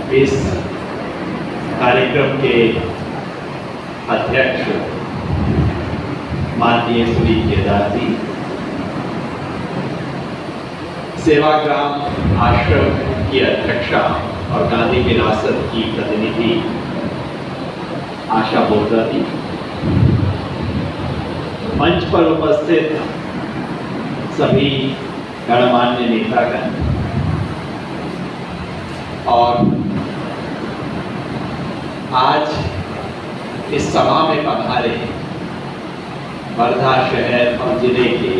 इस कार्यक्रम के अध्यक्ष माननीय श्री केदार जी, सेवाग्राम आश्रम की अध्यक्षा और गांधी विरासत की प्रतिनिधि आशा बोरा जी, मंच पर उपस्थित सभी गणमान्य नेतागण और आज इस सभा में पधारे वर्धा शहर और जिले के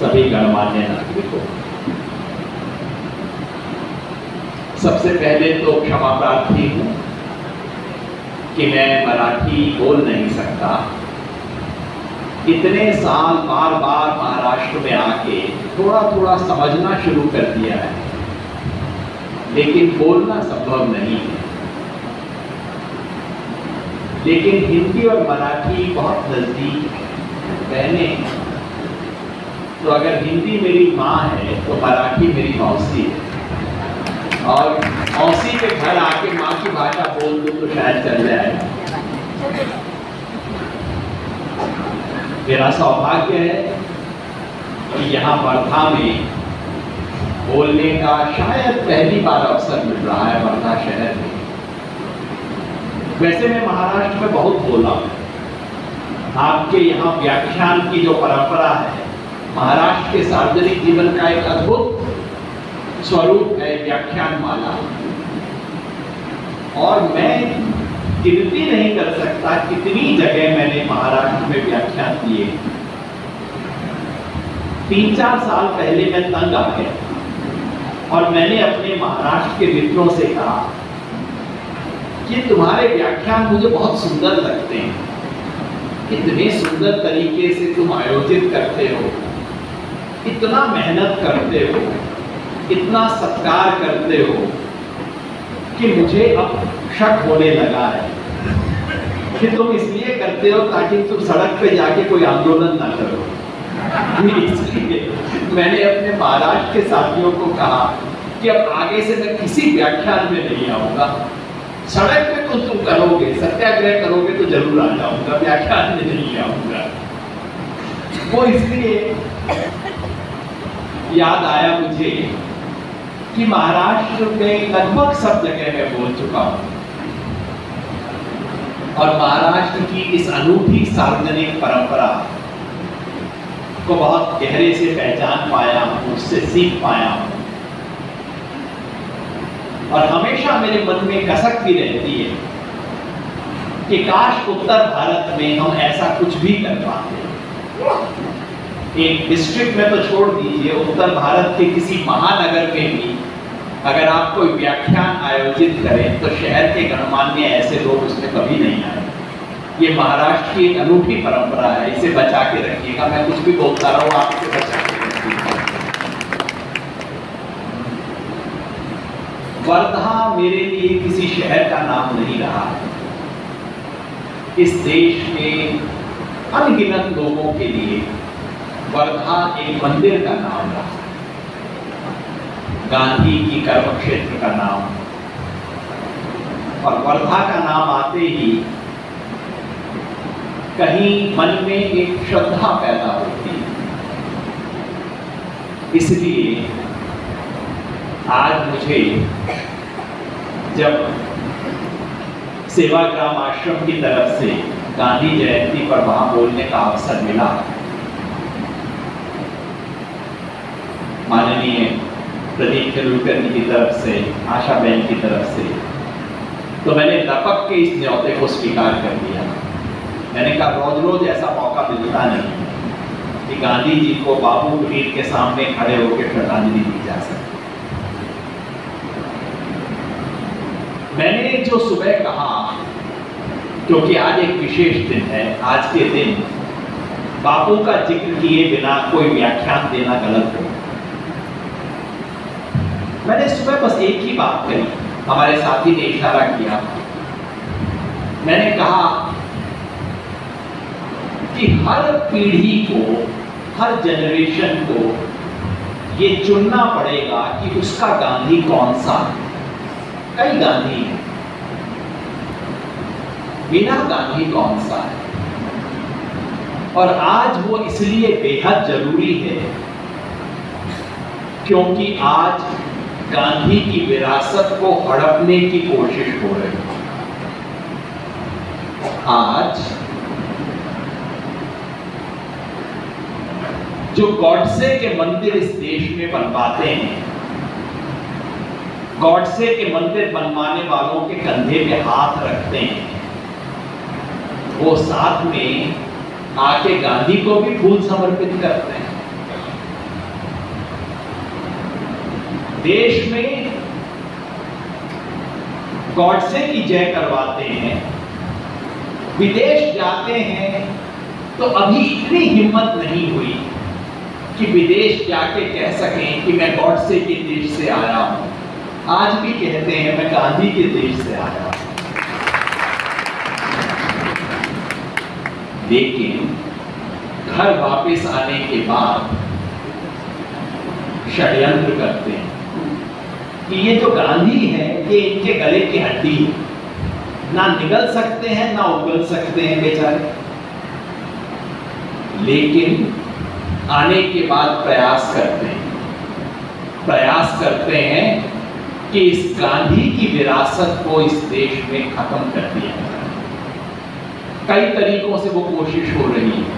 सभी गणमान्य नागरिकों, सबसे पहले तो क्षमा प्रार्थी हूँ कि मैं मराठी बोल नहीं सकता। इतने साल बार बार महाराष्ट्र में आके थोड़ा थोड़ा समझना शुरू कर दिया है, लेकिन बोलना संभव नहीं है। लेकिन हिंदी और मराठी बहुत नजदीक है, बहने। तो अगर हिंदी मेरी माँ है तो मराठी मेरी मौसी है, और मौसी के घर आके माँ की भाषा बोल दूं तो शायद चल जाएगा। मेरा सौभाग्य है कि यहाँ वर्धा में बोलने का शायद पहली बार अवसर मिल रहा है, वर्धा शहर में। वैसे मैं महाराष्ट्र में बहुत बोला हूँ। आपके यहाँ व्याख्यान की जो परंपरा है, महाराष्ट्र के सार्वजनिक जीवन का एक अद्भुत स्वरूप है व्याख्यान माला, और मैं गिनती नहीं कर सकता कितनी जगह मैंने महाराष्ट्र में व्याख्यान दिए। 3-4 साल पहले मैं तंग आ गया और मैंने अपने महाराष्ट्र के मित्रों से कहा कि तुम्हारे व्याख्यान मुझे बहुत सुंदर लगते हैं, इतने सुंदर तरीके से तुम आयोजित करते हो, इतना मेहनत करते हो, इतना सत्कार करते हो कि मुझे अब शक होने लगा है कि तुम इसलिए करते हो ताकि तुम सड़क पे जाके कोई आंदोलन ना करो। इसलिए मैंने अपने महाराष्ट्र के साथियों को कहा कि अब आगे से मैं किसी व्याख्यान में नहीं आऊंगा। सड़क पे तो तुम करोगे, सत्याग्रह करोगे तो जरूर आ जाऊंगा, व्याख्यान में नहीं आऊंगा। वो इसलिए याद आया मुझे कि महाराष्ट्र में लगभग सब जगह मैं बोल चुका हूं, और महाराष्ट्र की इस अनूठी सार्वजनिक परंपरा को बहुत गहरे से पहचान पाया हूं, उससे सीख पाया हूं, और हमेशा मेरे मन में कसकती रहती है कि काश उत्तर भारत में हम ऐसा कुछ भी कर पाते। एक डिस्ट्रिक्ट में तो छोड़ दीजिए, उत्तर भारत के किसी महानगर में भी अगर आप कोई व्याख्यान आयोजित करें तो शहर के गणमान्य ऐसे लोग उसमें कभी नहीं आए। ये महाराष्ट्र की एक अनूठी परंपरा है, इसे बचा के रखिएगा। मैं कुछ भी बोलता रहूं, आप इसे बचा के रखिएगा। वर्धा मेरे लिए किसी शहर का नाम नहीं रहा है। इस देश के अनगिनत लोगों के लिए वर्धा एक मंदिर का नाम रहा, गांधी की कर्म क्षेत्र का नाम, और वर्धा का नाम आते ही कहीं मन में एक श्रद्धा पैदा होती है। इसलिए आज मुझे जब सेवाग्राम आश्रम की तरफ से गांधी जयंती पर वहां बोलने का अवसर मिला, माननीय प्रदीप तेंदुलकर जी की तरफ से, आशा बहन की तरफ से, तो मैंने लपक के इस न्योते को स्वीकार कर लिया। मैंने कहा रोज रोज ऐसा मौका मिलता नहीं कि गांधी जी को बापू कुटीर के सामने खड़े होकर श्रद्धांजलि दी जा सके। मैंने जो सुबह कहा, क्योंकि आज एक विशेष दिन है, आज के दिन बापू का जिक्र किए बिना कोई व्याख्यान देना गलत हो। मैंने सुबह बस एक ही बात कही, हमारे साथी ने इशारा किया। मैंने कहा कि हर पीढ़ी को, हर जनरेशन को ये चुनना पड़ेगा कि उसका गांधी कौन सा है। कई गांधी हैं, बिना गांधी कौन सा है। और आज वो इसलिए बेहद जरूरी है क्योंकि आज गांधी की विरासत को हड़पने की कोशिश हो रही है। आज जो गॉडसे के मंदिर इस देश में बनवाते हैं, गॉडसे के मंदिर बनवाने वालों के कंधे पे हाथ रखते हैं, वो साथ में आके गांधी को भी फूल समर्पित करते हैं। देश में गॉडसे की जय करवाते हैं, विदेश जाते हैं तो अभी इतनी हिम्मत नहीं हुई कि विदेश जाके कह सकें कि मैं गॉडसे के देश से आया हूं। आज भी कहते हैं मैं गांधी के देश से आया हूं। लेकिन घर वापस आने के बाद षड्यंत्र करते हैं कि ये जो गांधी है ये इनके गले की हड्डी है, ना निगल सकते हैं ना उगल सकते हैं बेचारे। लेकिन आने के बाद प्रयास करते हैं कि इस गांधी की विरासत को इस देश में खत्म कर दिया जाए। कई तरीकों से वो कोशिश हो रही है।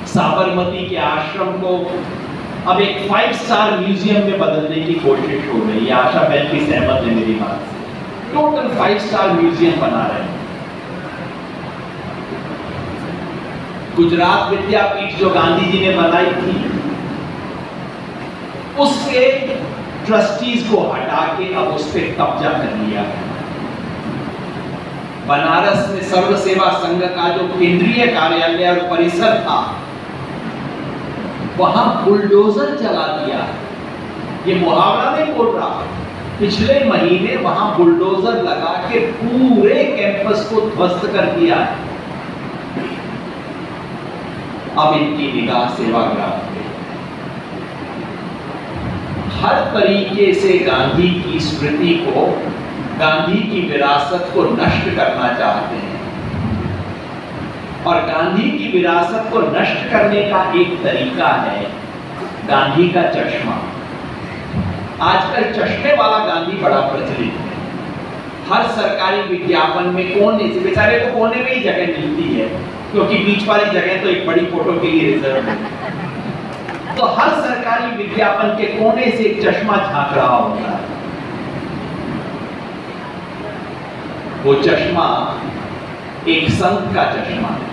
साबरमती के आश्रम को अब एक 5 स्टार म्यूजियम में बदलने की कोशिश हो रही है। आशा बहन भी सहमत है मेरी बात से। टोटल 5 स्टार म्यूजियम बना रहे हैं। गुजरात विद्यापीठ जो गांधी जी ने बनाई थी, उसके ट्रस्टीज को हटा के अब उस पर कब्जा कर लिया है। बनारस में सर्व सेवा संघ का जो केंद्रीय कार्यालय और परिसर था, वहां बुलडोजर चला दिया। ये मुहावरा नहीं बोल रहा, पिछले महीने वहां बुलडोजर लगा के पूरे कैंपस को ध्वस्त कर दिया है। अब इनकी निगाह सेवाग्राम पे। हर तरीके से गांधी की स्मृति को, गांधी की विरासत को नष्ट करना चाहते हैं। और गांधी की विरासत को नष्ट करने का एक तरीका है गांधी का चश्मा। आजकल चश्मे वाला गांधी बड़ा प्रचलित है। हर सरकारी विज्ञापन में कोने से, बेचारे को कोने में ही जगह मिलती है क्योंकि बीच वाली जगह तो एक बड़ी फोटो के लिए रिजर्व है। तो हर सरकारी विज्ञापन के कोने से एक चश्मा झांक रहा होता है। वो चश्मा एक संत का चश्मा है।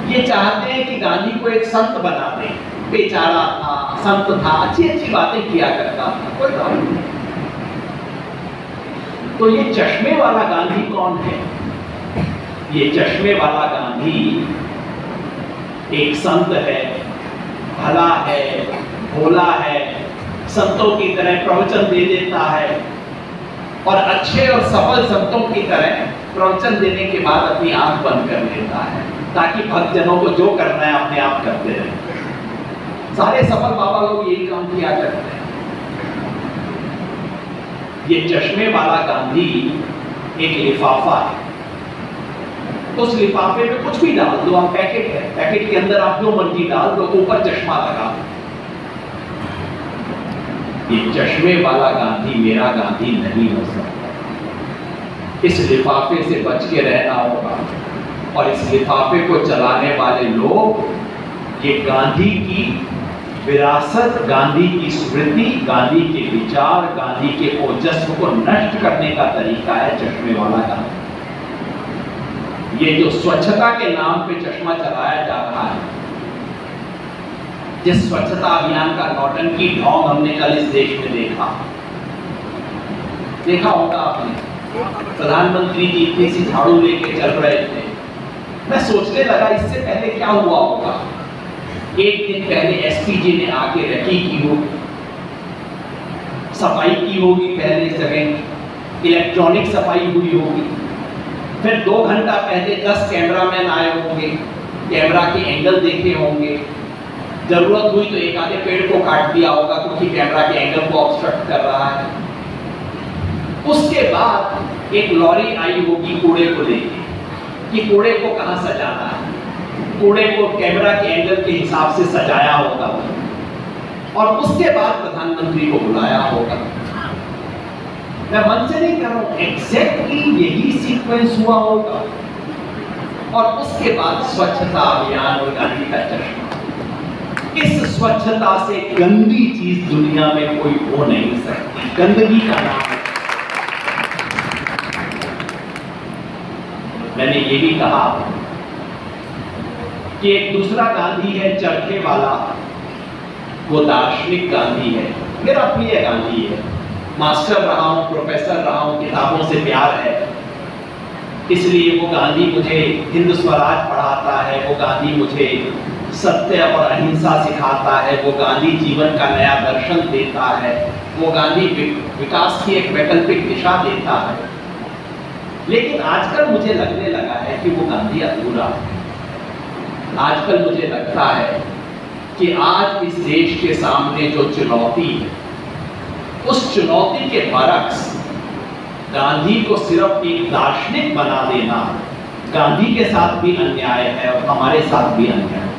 ये चाहते हैं कि गांधी को एक संत बना दें। बेचारा था, संत था, अच्छी अच्छी बातें किया करता था, कोई बात नहीं। तो ये चश्मे वाला गांधी कौन है? ये चश्मे वाला गांधी एक संत है, भला है, भोला है, संतों की तरह प्रवचन दे देता है और अच्छे और सफल संतों की तरह प्रवचन देने के बाद अपनी आंख बंद कर लेता है ताकि भक्तजनों को जो करना है अपने आप करते रहे। सारे सफल बाबा लोग यही काम किया करते हैं। ये चश्मे वाला गांधी एक लिफाफा है। उस लिफाफे में कुछ भी डाल दो, आप पैकेट है, पैकेट के अंदर आप जो मर्जी डाल दो, ऊपर चश्मा लगा। ये चश्मे वाला गांधी मेरा गांधी नहीं हो सकता। इस लिफाफे से बच के रहना होगा। और इस लिफाफे को चलाने वाले लोग ये गांधी की विरासत, गांधी की स्मृति, गांधी के विचार, गांधी के ओजस्व को नष्ट करने का तरीका है चश्मे वाला गांधी। ये जो स्वच्छता के नाम पे चश्मा चलाया जा रहा है, जिस स्वच्छता अभियान का नौटंकी ढोंग हमने कल इस देश में देखा होगा आपने। प्रधानमंत्री जी इतनी सी झाड़ू लेके चल रहे थे। मैं सोचने लगा इससे पहले क्या हुआ होगा। एक दिन पहले एसपी जी ने आके रखी की होगी, सफाई की होगी, पहले जगह इलेक्ट्रॉनिक सफाई हुई होगी। फिर 2 घंटा पहले 10 कैमरामैन आए होंगे, कैमरा के एंगल देखे होंगे। जरूरत हुई तो एक आधे पेड़ को काट दिया होगा क्योंकि कैमरा के एंगल को ऑब्स्ट्रक्ट कर रहा है। उसके बाद एक लॉरी आई होगी कूड़े को लेके कि कूड़े को कहां सजाना है, कूड़े को कैमरा के एंगल के हिसाब से सजाया होगा और उसके बाद प्रधानमंत्री को बुलाया होगा। मैं मन से नहीं कर रहा हूं, एग्जैक्टली यही सीक्वेंस हुआ होगा। और उसके बाद स्वच्छता अभियान और गांधी का चश्मा। इस स्वच्छता से गंदी चीज दुनिया में कोई हो नहीं सकती, गंदगी का नाम है। मैंने ये भी कहा कि एक दूसरा गांधी है चरखे वाला, वो दार्शनिक गांधी है, मेरा प्रिय गांधी है। मास्टर रहा हूं, प्रोफेसर रहा हूं, किताबों से प्यार है, इसलिए वो गांधी मुझे हिंद स्वराज पढ़ाता है, वो गांधी मुझे सत्य और अहिंसा सिखाता है, वो गांधी जीवन का नया दर्शन देता है, वो गांधी विकास की एक वैकल्पिक दिशा देता है। लेकिन आजकल मुझे लगने लगा है कि वो गांधी अधूरा है। आजकल मुझे लगता है कि आज इस देश के सामने जो चुनौती है, उस चुनौती के बरक्स गांधी को सिर्फ एक दार्शनिक बना देना गांधी के साथ भी अन्याय है और हमारे साथ भी अन्याय है।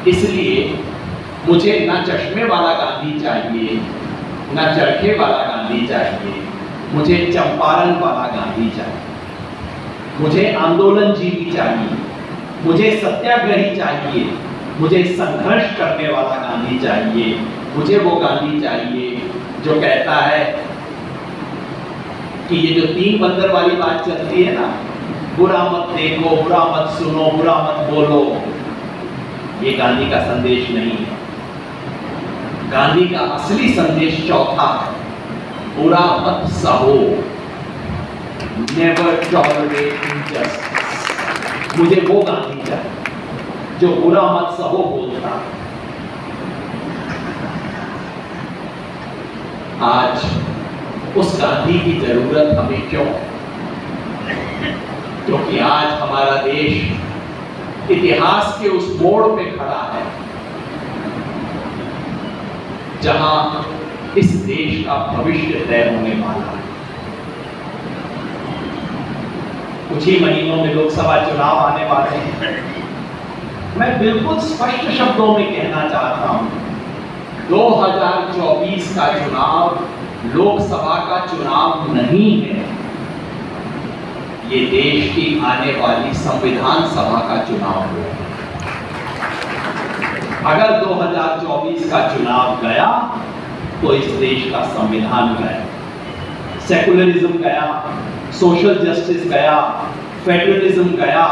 इसलिए मुझे ना चश्मे वाला गांधी चाहिए, ना चरखे वाला गांधी चाहिए, मुझे चंपारण वाला गांधी चाहिए, मुझे आंदोलनजीवी चाहिए, मुझे सत्याग्रही चाहिए, मुझे संघर्ष करने वाला गांधी चाहिए, मुझे वो गांधी चाहिए जो कहता है कि ये जो 3 बंदर वाली बात चलती है ना, बुरा मत देखो, बुरा मत सुनो, बुरा मत बोलो, ये गांधी का संदेश नहीं है। गांधी का असली संदेश चौथा है, बुरा मत सहो, नेवर टॉलरेट इनजस्टिस। मुझे वो गांधी चाहिए जो बुरा मत सहो बोलता। आज उस गांधी की जरूरत हमें क्यों? क्योंकि आज हमारा देश इतिहास के उस मोड़ पे खड़ा है जहां इस देश का भविष्य तय होने वाला है। कुछ ही महीनों में लोकसभा चुनाव आने वाले हैं। मैं बिल्कुल स्पष्ट शब्दों में कहना चाहता हूं, 2024 का चुनाव लोकसभा का चुनाव नहीं है, ये देश की आने वाली संविधान सभा का चुनाव है। अगर 2024 का चुनाव गया तो इस देश का संविधान गया, सेकुलरिज्म गया, सोशल जस्टिस गया, फेडरलिज्म गया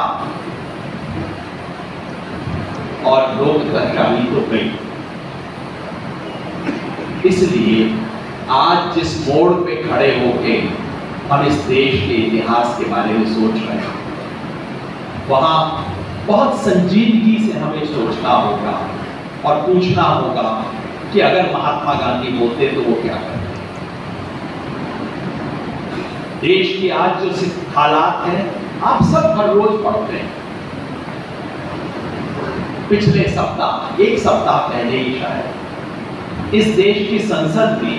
और लोकतंत्रानी तो गई। इसलिए आज जिस मोड़ पे खड़े होके हम इस देश के इतिहास के बारे में सोच रहे हैं, वहां बहुत संजीदगी से हमें सोचना होगा और पूछना होगा कि अगर महात्मा गांधी बोलते तो वो क्या करते। देश की आज जो हालात हैं आप सब हर रोज पढ़ते हैं। पिछले सप्ताह, एक सप्ताह पहले ही शायद, इस देश की संसद में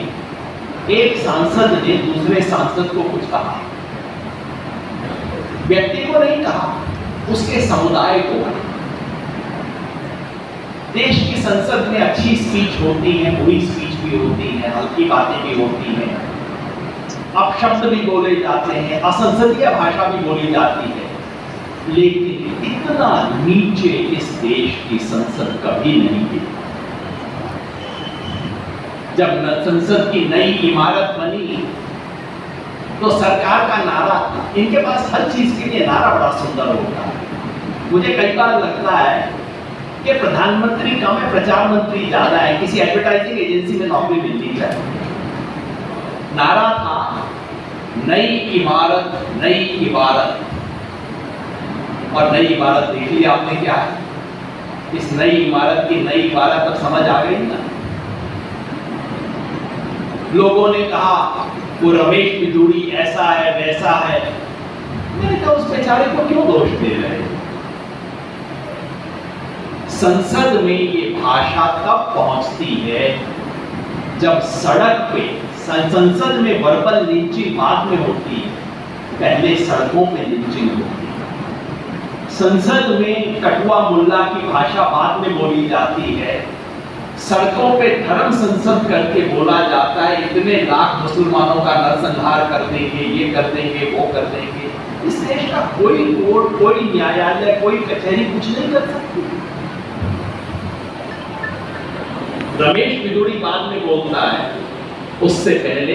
एक सांसद ने दूसरे सांसद को कुछ कहा, व्यक्ति को नहीं कहा, उसके समुदाय को। देश की संसद में अच्छी स्पीच होती है, बुरी स्पीच भी होती है, हल्की बातें भी होती हैं, अपशब्द भी बोले जाते हैं, असंसदीय भाषा भी बोली जाती है, लेकिन इतना नीचे इस देश की संसद कभी नहीं गिरी। जब संसद की नई इमारत बनी तो सरकार का नारा था, इनके पास हर चीज के लिए नारा बड़ा सुंदर होता है। मुझे कई बार लगता है कि प्रधानमंत्री कम है, प्रचार मंत्री ज्यादा है, किसी एडवर्टाइजिंग एजेंसी में नौकरी मिलनी चाहिए। नारा था नई इमारत, नई इबारत, और नई इबारत देख ली आपने क्या है। इस नई इमारत की नई इबारत अब समझ आ गई ना। लोगों ने कहा वो रमेश बिदूड़ी ऐसा है वैसा है, मैंने कहा उस बेचारे को क्यों दोष दे रहे हैं। संसद में ये भाषा तब पहुंचती है जब सड़क पे संसद में वर्बल लिंचिंग बाद में होती है, पहले सड़कों पे लिंचिंग होती है। संसद में कटुआ मुल्ला की भाषा बाद में बोली जाती है, सड़कों पे धर्म संसद करके बोला जाता है, इतने लाख मुसलमानों का नरसंहार कर देंगे, ये कर देंगे, वो कर देंगे। इस देश का कोई कोर्ट, कोई न्यायालय, कोई कचहरी कुछ नहीं कर सकती। रमेश बिदुड़ी बाद में बोलता है, उससे पहले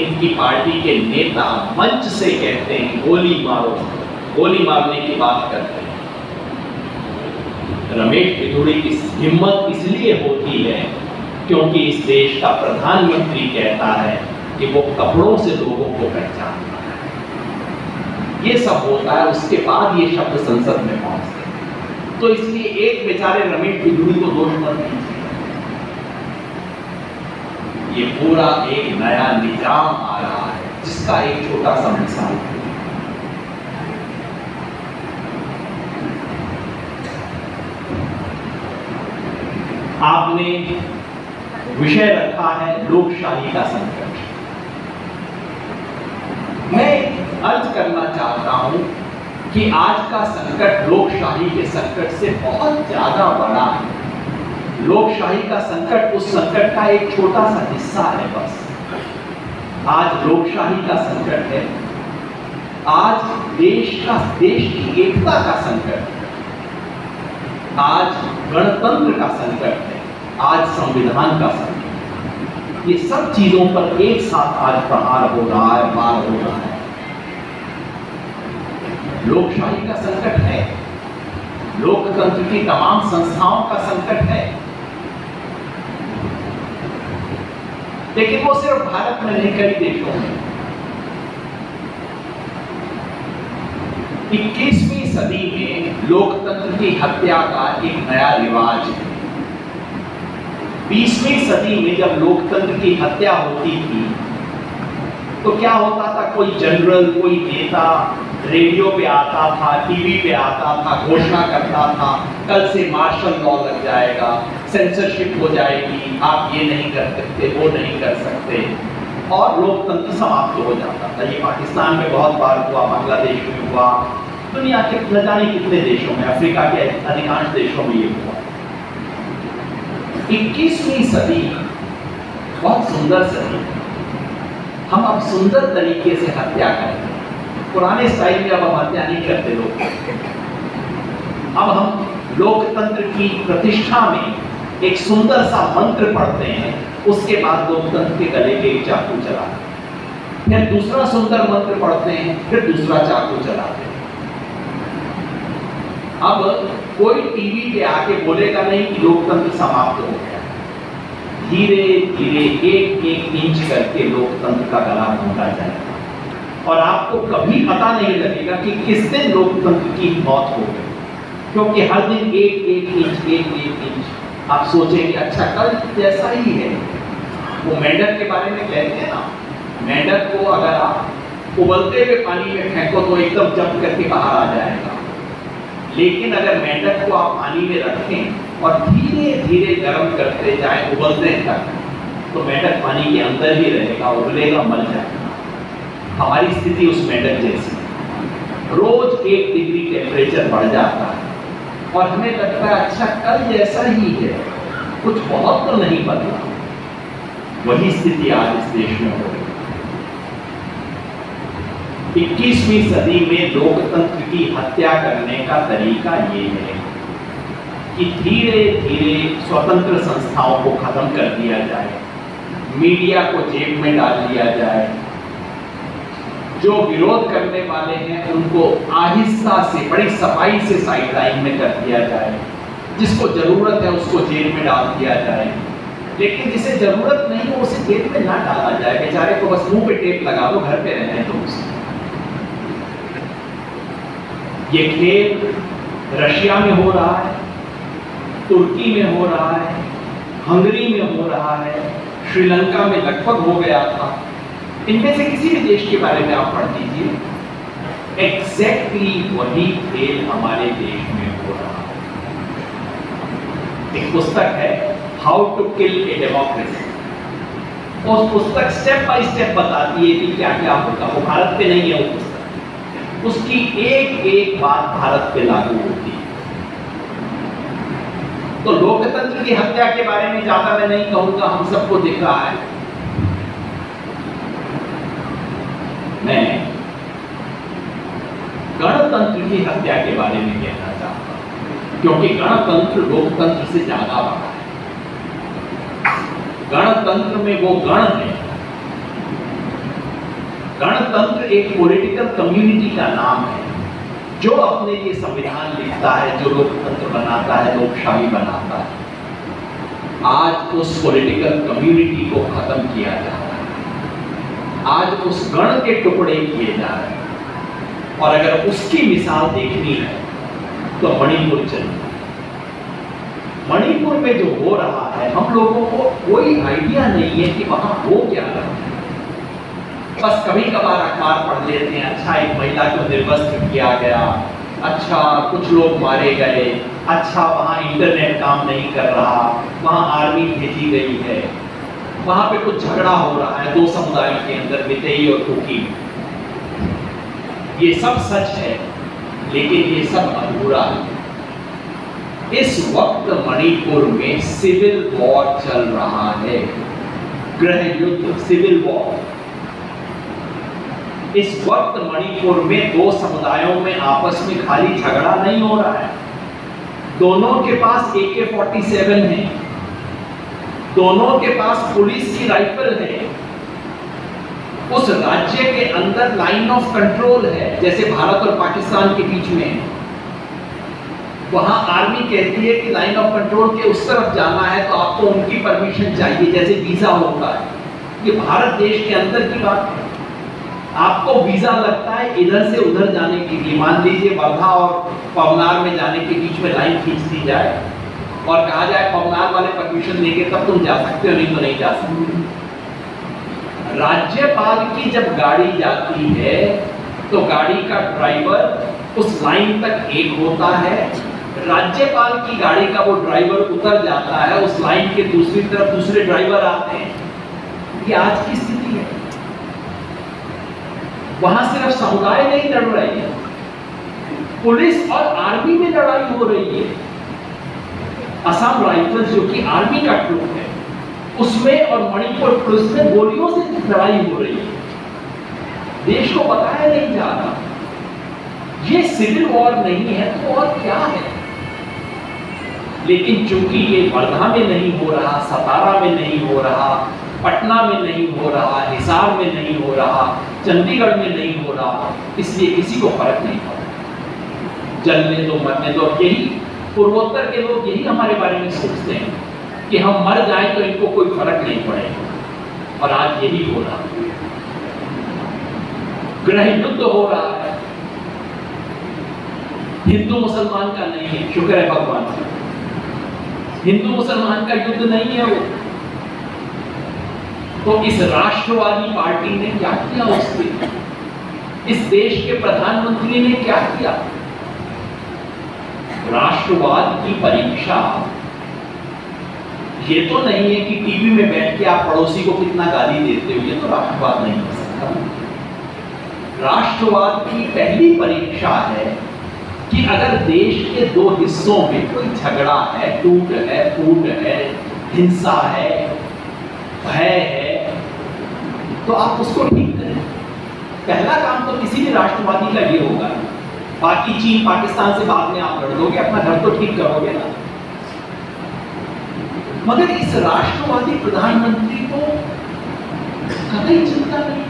इनकी पार्टी के नेता मंच से कहते हैं गोली मारो, गोली मारने की बात करते हैं। रमेश बिदुड़ी की हिम्मत इसलिए होती है क्योंकि इस देश का प्रधानमंत्री कहता है कि वो कपड़ों से लोगों को पहचानता है। ये सब होता है, उसके बाद ये शब्द संसद में पहुंचते हैं। तो इसलिए एक बेचारे रमेश बिदुड़ी को दोष मत दीजिए। ये पूरा एक नया निजाम आ रहा है, जिसका एक छोटा सा मिसाल है। आपने विषय रखा है लोकशाही का संकट। मैं अर्ज करना चाहता हूं कि आज का संकट लोकशाही के संकट से बहुत ज्यादा बड़ा है। लोकशाही का संकट उस संकट का एक छोटा सा हिस्सा है बस। आज लोकशाही का संकट है, आज देश की एकता का संकट है, आज गणतंत्र का संकट है, आज संविधान का संकट है। ये सब चीजों पर एक साथ आज प्रहार हो रहा है, वार हो रहा है। लोकशाही का संकट है, लोकतंत्र की तमाम संस्थाओं का संकट है। लेकिन वो सिर्फ भारत में नहीं, कई देशों में। 21वीं सदी में लोकतंत्र की हत्या का एक नया रिवाज है। 20वीं सदी में जब लोकतंत्र की हत्या होती थी तो क्या होता था, कोई जनरल, कोई नेता रेडियो पे आता था, टीवी पे आता था, घोषणा करता था कल से मार्शल लॉ लग जाएगा, सेंसरशिप हो जाएगी, आप ये नहीं कर सकते, वो नहीं कर सकते, और लोकतंत्र समाप्त हो जाता था। ये पाकिस्तान में बहुत बार हुआ, बांग्लादेश में हुआ, दुनिया के न जाने कितने देशों में, अफ्रीका के अधिकांश देशों में ये हुआ। 21वीं सदी बहुत सुंदर सदी, हम अब सुंदर तरीके से हत्या करेंगे। पुराने स्टाइल में अब हम हत्या नहीं करते लोग। अब हम लोकतंत्र की प्रतिष्ठा में एक सुंदर सा मंत्र पढ़ते हैं, उसके बाद लोकतंत्र के गले पे एक चाकू चलाते हैं, फिर दूसरा सुंदर मंत्र पढ़ते हैं, फिर दूसरा चाकू चलाते हैं। अब कोई टीवी पे आके बोलेगा नहीं कि लोकतंत्र समाप्त हो गया। धीरे धीरे एक एक इंच करके लोकतंत्र का गला घोंटा जाएगा और आपको कभी पता नहीं लगेगा कि किस दिन लोकतंत्र की मौत हो गई, क्योंकि हर दिन एक एक इंच आप सोचेंगे अच्छा कल जैसा ही है। वो मेंढक के बारे में कहते हैं ना, मेंढक को अगर आप उबलते हुए पानी में फेंको तो एकदम जम करके बाहर आ जाएगा, लेकिन अगर मेंढक को आप पानी में रखें और धीरे धीरे गर्म करते जाएं उबलने तक, तो मेंढक पानी के अंदर ही रहेगा, उबलेगा, मर जाएगा। हमारी स्थिति उस मेंढक जैसी, रोज 1 डिग्री टेम्परेचर बढ़ जाता है और हमें लगता है अच्छा कल जैसा ही है, कुछ बहुत तो नहीं बदला। वही स्थिति आज इस देश में हो रही है। 21वीं सदी में लोकतंत्र की हत्या करने का तरीका ये है कि धीरे धीरे स्वतंत्र संस्थाओं को खत्म कर दिया जाए, मीडिया को जेब में डाल दिया जाए, जो विरोध करने वाले हैं उनको आहिस्ता से बड़ी सफाई से साइडलाइन में कर दिया जाए, जिसको जरूरत है उसको जेल में डाल दिया जाए, लेकिन जिसे जरूरत नहीं हो उसे जेल में ना डाला जाए, बेचारे को बस मुंह पे टेप लगा दो, घर पे रहने दो उसे। ये खेल रशिया में हो रहा है, तुर्की में हो रहा है, हंगरी में हो रहा है, श्रीलंका में लगभग हो गया था। इनमें से किसी भी देश के बारे में आप पढ़ लीजिए, एग्जैक्टली वही खेल हमारे देश में हो रहा है। एक पुस्तक है how to kill a democracy, उस पुस्तक स्टेप बाय स्टेप बताती है कि क्या क्या होगा। वो भारत पे नहीं है वो पुस्तक, उसकी एक एक बात भारत पे लागू होती है। तो लोकतंत्र की हत्या के बारे में ज्यादा मैं नहीं कहूंगा, हम सबको दिख रहा है। मैं गणतंत्र की हत्या के बारे में कहना चाहता हूं, क्योंकि गणतंत्र लोकतंत्र से ज्यादा बड़ा है। गणतंत्र में वो गण है। गणतंत्र एक पॉलिटिकल कम्युनिटी का नाम है जो अपने लिए संविधान लिखता है, जो लोकतंत्र बनाता है, लोकशाही बनाता है। आज उस पॉलिटिकल कम्युनिटी को खत्म किया जा रहा है, आज उस गण के टुकड़े किए जा रहे हैं। और अगर उसकी मिसाल देखनी है तो मणिपुर चलिए। मणिपुर में जो हो रहा है, हम लोगों को कोई आइडिया नहीं है कि वहां हो क्या रहा है। बस कभी कभार अखबार पढ़ लेते हैं, अच्छा एक महिला को निर्वस्त्र किया गया, अच्छा कुछ लोग मारे गए, अच्छा वहां इंटरनेट काम नहीं कर रहा, वहां आर्मी भेजी गई है, वहां पे कुछ झगड़ा हो रहा है दो समुदायों के अंदर, मितेई और कुकी। ये सब सच है, लेकिन ये सब अधूरा है। इस वक्त मणिपुर में सिविल वॉर चल रहा है, गृह युद्ध, सिविल वॉर। इस वक्त मणिपुर में दो समुदायों में आपस में खाली झगड़ा नहीं हो रहा है, दोनों के पास AK-47 है, दोनों के पास पुलिस की राइफल है। उस राज्य के अंदर लाइन ऑफ कंट्रोल है, जैसे भारत और पाकिस्तान के बीच में है। वहां आर्मी कहती है कि लाइन ऑफ कंट्रोल के उस तरफ जाना है तो आपको उनकी परमिशन चाहिए, जैसे वीजा होता है। ये भारत देश के अंदर की बात है। आपको वीजा लगता है इधर से उधर जाने के लिए। मान लीजिए वर्धा और पवनार में जाने के बीच में लाइन खींच दी जाए और कहा जाए पवनार वाले परमिशन देंगे तब तुम जा सकते हो, नहीं तो नहीं जा सकते। राज्यपाल की जब गाड़ी जाती है तो गाड़ी का ड्राइवर उस लाइन तक एक होता है, राज्यपाल की गाड़ी का वो ड्राइवर उतर जाता है, उस लाइन के दूसरी तरफ दूसरे ड्राइवर आते हैं। ये आज की स्थिति है। वहां सिर्फ समुदाय नहीं लड़ रही है, पुलिस और आर्मी में लड़ाई हो रही है। असम राइफल्स जो कि आर्मी का ट्रूप है, उसमें और मणिपुर पुलिस में गोलियों से लड़ाई हो रही है। देश को बताया नहीं जा रहा। ये सिविल वॉर नहीं है तो और क्या है? लेकिन चूंकि ये वर्धा में नहीं हो रहा, सतारा में नहीं हो रहा, पटना में नहीं हो रहा, हिसार में नहीं हो रहा, चंडीगढ़ में नहीं हो रहा, इसलिए किसी को फर्क नहीं पड़ता। जलने दो, मरने दो। यही पूर्वोत्तर के लोग यही हमारे बारे में सोचते हैं कि हम मर जाएं तो इनको कोई फर्क नहीं पड़ेगा। और आज यही हो रहा है, गृह युद्ध हो रहा है। हिंदू मुसलमान का नहीं है, शुक्र है भगवान का। हिंदू मुसलमान का युद्ध नहीं है वो। तो इस राष्ट्रवादी पार्टी ने क्या किया उसके? इस देश के प्रधानमंत्री ने क्या किया? राष्ट्रवाद की परीक्षा ये तो नहीं है कि टीवी में बैठ के आप पड़ोसी को कितना गाली देते हो, ये तो राष्ट्रवाद नहीं हो सकता। राष्ट्रवाद की पहली परीक्षा है कि अगर देश के दो हिस्सों में कोई झगड़ा है, टूट है, फूट है, हिंसा है, भय है, तो आप उसको ठीक करें। पहला काम तो किसी भी राष्ट्रवादी का ये होगा। बाकी चीन पाकिस्तान से बाद में आप लड़ दोगे, अपना घर तो ठीक करोगे ना। मगर इस राष्ट्रवादी प्रधानमंत्री को कतई चिंता नहीं।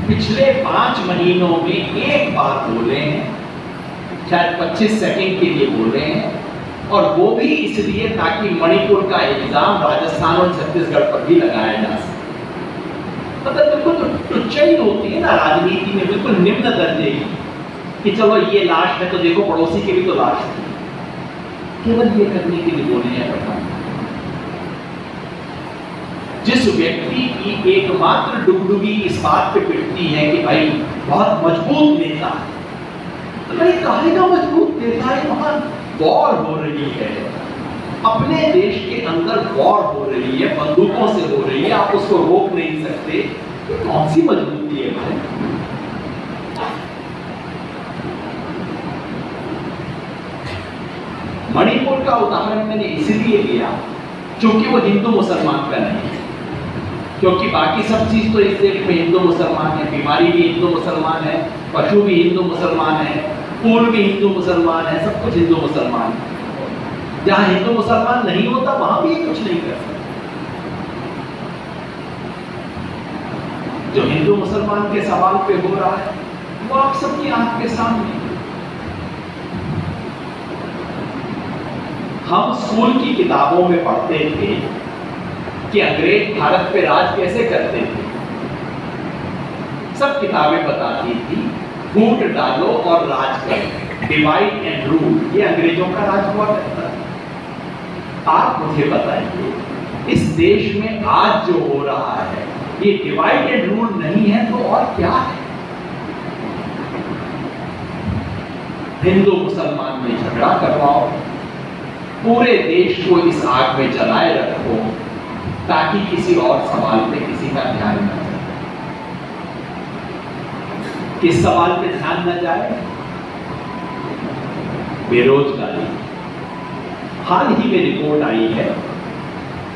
पिछले 5 महीनों में एक बार बोले हैं, शायद 25 सेकंड के लिए बोले हैं, और वो भी इसलिए ताकि मणिपुर का इल्जाम राजस्थान और छत्तीसगढ़ पर भी लगाया जा सके। मतलब बिल्कुल तो टुच्चाई होती है ना राजनीति में, बिल्कुल निम्न दर्जे की, कि चलो ये लाश है तो देखो पड़ोसी के भी तो लाश है। केवल ये करने के लिए बोले हैं प्रधानमंत्री। जिस व्यक्ति की एकमात्र डुगडुगी इस बात पे पिटती है कि भाई बहुत मजबूत नेता है, तो भाई काहे का मजबूत नेता है? वहां वॉर हो रही है, अपने देश के अंदर वॉर हो रही है, बंदूकों से हो रही है, आप उसको रोक नहीं सकते, तो कौन सी मजबूती है भाई? मणिपुर का उदाहरण मैंने इसलिए लिया क्योंकि वो हिंदू मुसलमान का नहीं है, क्योंकि बाकी सब चीज तो इस देश में हिंदू मुसलमान है, बीमारी भी हिंदू मुसलमान है, पशु भी हिंदू मुसलमान है, फूल भी हिंदू मुसलमान है, सब कुछ हिंदू मुसलमान है। जहां हिंदू मुसलमान नहीं होता वहां भी कुछ नहीं कर सकते। जो हिंदू मुसलमान के सवाल पे हो रहा है वो आप सबकी आंख के सामने। हम स्कूल की किताबों में पढ़ते थे कि अंग्रेज भारत पे राज कैसे करते थे। सब किताबें बताती थी फूट डालो और राज करो, डिवाइड एंड रूल, ये अंग्रेजों का राज हुआ करता है। आप मुझे बताइए, इस देश में आज जो हो रहा है ये डिवाइड एंड रूल नहीं है तो और क्या है? हिंदू मुसलमान में झगड़ा करवाओ, पूरे देश को इस आग में जलाए रखो ताकि किसी और सवाल पे किसी का ध्यान न जाए। किस सवाल पे ध्यान न जाए? बेरोजगारी। हाल ही में रिपोर्ट आई है,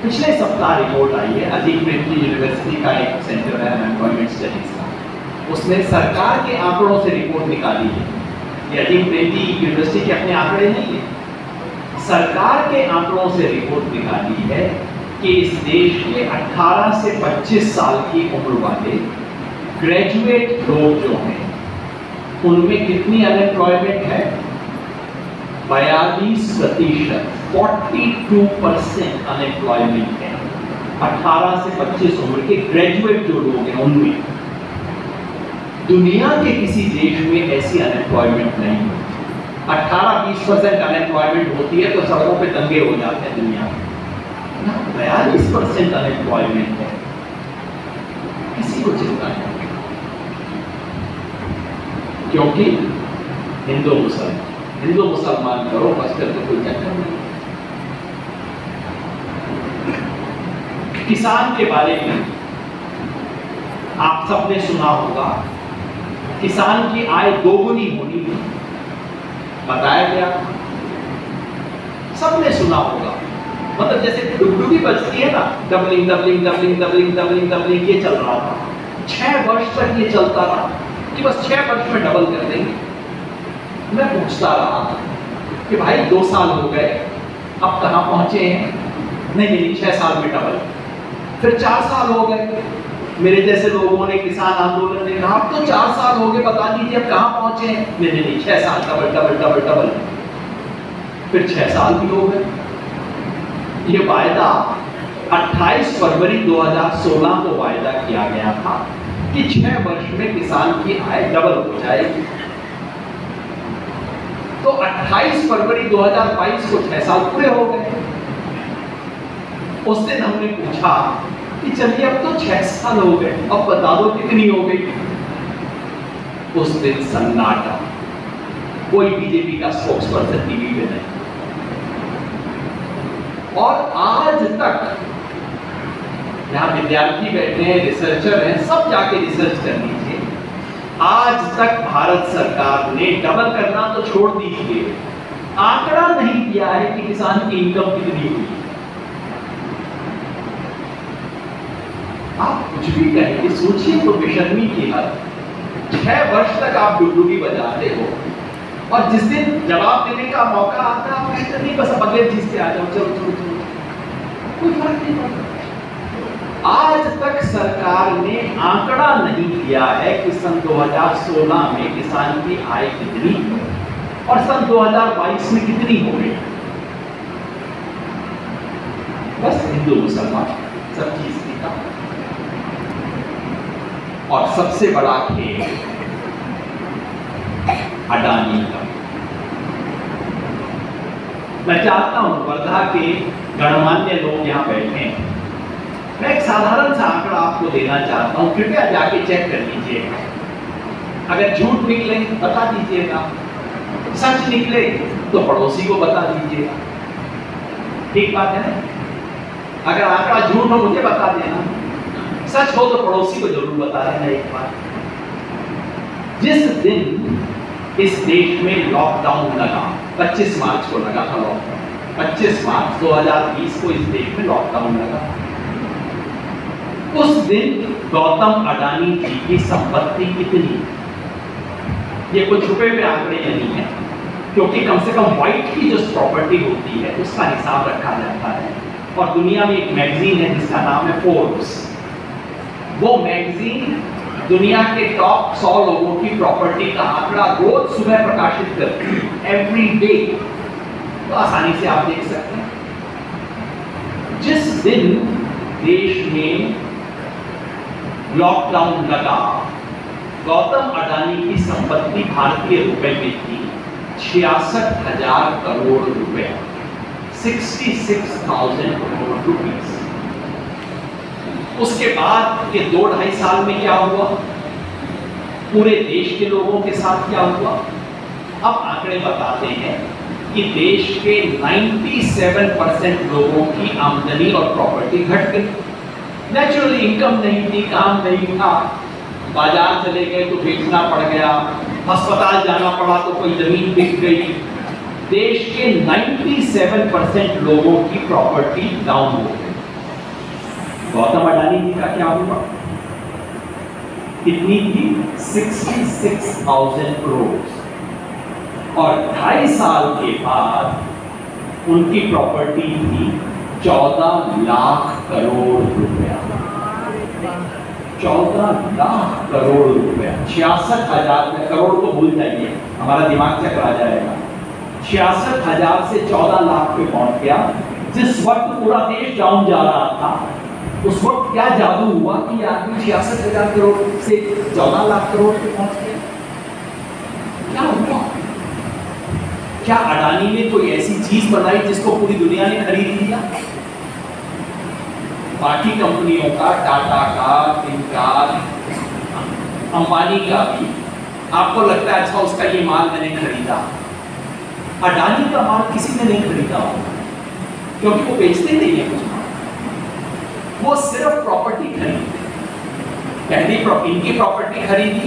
पिछले सप्ताह रिपोर्ट आई है, अजीम प्रेमजी यूनिवर्सिटी का एक सेंटर है एम्प्लॉयमेंट स्टडीज का, उसने सरकार के आंकड़ों से रिपोर्ट निकाली है। ये अजीम प्रेमजी यूनिवर्सिटी के अपने आंकड़े नहीं है, सरकार के आंकड़ों से रिपोर्ट निकाली है कि इस देश के 18 से 25 साल की उम्र वाले ग्रेजुएट लोग जो हैं उनमें कितनी अनएम्प्लॉयमेंट है? 42%, 42% अनएम्प्लॉयमेंट है 18 से 25 उम्र के ग्रेजुएट जो लोग हैं उनमें। दुनिया के किसी देश में ऐसी अनएम्प्लॉयमेंट नहीं होती। 18-20% अनएम्प्लॉयमेंट होती है तो सड़कों पे दंगे हो जाते हैं दुनिया में। 42% अनएम्प्लॉयमेंट है, किसी को चिंता नहीं, क्योंकि हिंदू मुसलमान करो बस, कर तो कोई चक्कर नहीं। किसान के बारे में आप सबने सुना होगा, किसान की आय दोगुनी होनी बताया गया, सबने सुना होगा। मतलब जैसे डुगडुगी बजती है ना, doubling doubling doubling doubling doubling doubling, ये चल रहा था 6 वर्ष तक। ये चलता रहा कि बस 6 वर्ष में डबल कर देंगे। मैं पूछता रहा कि भाई 2 साल हो गए, अब कहाँ पहुंचे हैं? नहीं 6 साल में डबल। फिर 4 साल हो गए, मेरे जैसे लोगों ने, किसान आंदोलन ने कहा अब तो 4 साल हो गए, बता दीजिए अब कहाँ पहुंचे हैं? नहीं 6 साल, डबल डबल डबल डबल। फिर 6 साल भी हो गए। ये वायदा 28 फरवरी 2016 को वायदा किया गया था कि 6 वर्ष में किसान की आय डबल हो जाएगी। तो 28 फरवरी 2022 को 6 साल पूरे हो गए। उस दिन हमने पूछा कि चलिए अब तो 6 साल हो गए, अब बता दो कितनी हो गई। उस दिन सन्नाटा, कोई बीजेपी का स्पोक्स पर्सन टीवी पे नहीं। और आज तक यहाँ विद्यार्थी बैठे हैं, रिसर्चर हैं, सब जाके रिसर्च कर लीजिए, आज तक भारत सरकार ने डबल करना तो छोड़ दीजिए, आंकड़ा नहीं दिया है कि किसान की इनकम कितनी हुई। आप कुछ भी कहेंगे, सोचिए तो बेशर्मी की हद। 6 वर्ष तक आप डुगडुगी बजाते हो और जिस दिन जवाब देने का मौका आता है आप कहते नहीं बस अगले चीज से आ जाओ, चलो चलो चलो, कोई फर्क नहीं पड़ता। आज तक सरकार ने आंकड़ा नहीं दिया है कि सन 2016 में किसान की आय कितनी और सन 2022 में कितनी हो गई। बस हिंदू मुसलमान सब चीज की था। और सबसे बड़ा खेल अडानी का। मैं चाहता हूं वर्धा के गणमान्य लोग यहां बैठे हैं, मैं एक साधारण सा आंकड़ा आपको देना चाहता हूं, कृपया जाके चेक कर लीजिएगा। अगर झूठ निकले बता दीजिएगा, सच निकले तो पड़ोसी को बता दीजिएगा। ठीक बात है ना? अगर आंकड़ा झूठ हो मुझे बता देना, सच हो तो पड़ोसी को जरूर बता देना एक बार। जिस दिन इस देश में लॉकडाउन लगा, 25 मार्च को लगा था लॉकडाउन, 25 मार्च 2020 को इस देश में लॉकडाउन लगा। उस दिन गौतम अडानी जी की संपत्ति कितनी, ये कोई छुपे हुए आंकड़े नहीं है, क्योंकि कम से कम व्हाइट की जो प्रॉपर्टी होती है उसका हिसाब रखा जाता है। और दुनिया में एक मैगजीन है जिसका नाम है फोर्ब्स, वो मैगजीन दुनिया के टॉप 100 लोगों की प्रॉपर्टी का आंकड़ा रोज सुबह प्रकाशित करती है, एवरी डे। तो आसानी से आप देख सकते हैं। जिस दिन देश में लॉकडाउन लगा, गौतम अडानी की संपत्ति भारतीय रुपए में थी 66,000 करोड़ रुपए, 66,000 करोड़ रुपीस। उसके बाद के 2-2.5 साल में क्या हुआ, पूरे देश के लोगों के साथ क्या हुआ, अब आंकड़े बताते हैं कि देश के 97% लोगों की आमदनी और प्रॉपर्टी घट गई। नेचुरली इनकम नहीं थी, काम नहीं था, बाजार चले गए तो बेचना पड़ गया, अस्पताल जाना पड़ा तो कोई जमीन बिक गई। देश के 97% लोगों की प्रॉपर्टी डाउन हो गई। गौतम अडानी जी का क्या हुआ, कितनी थी, 66,000 करोड़, और 2.5 साल के बाद उनकी प्रॉपर्टी थी 14 लाख करोड़ रुपया, 14 लाख करोड़ रुपया। 66,000 में, करोड़ को भूल जाइए, हमारा दिमाग चकरा जाएगा। 66,000 से 14 लाख पे पहुंच गया। जिस वक्त पूरा देश डाउन जा रहा था, उस वक्त क्या जादू हुआ कि आदमी 66,000 करोड़ से 14 लाख करोड़ पे पहुंच गया? क्या हुआ? क्या अडानी ने कोई ऐसी चीज बनाई जिसको पूरी दुनिया ने खरीद लिया? बाकी कंपनियों का, टाटा का, इनका, अंबानी का भी आपको लगता है अच्छा उसका ये माल मैंने खरीदा। अडानी का माल किसी ने नहीं खरीदा होगा, क्योंकि वो बेचते नहीं है कुछ माल, वो सिर्फ प्रॉपर्टी खरीदते। पहली इनकी प्रॉपर्टी खरीदी,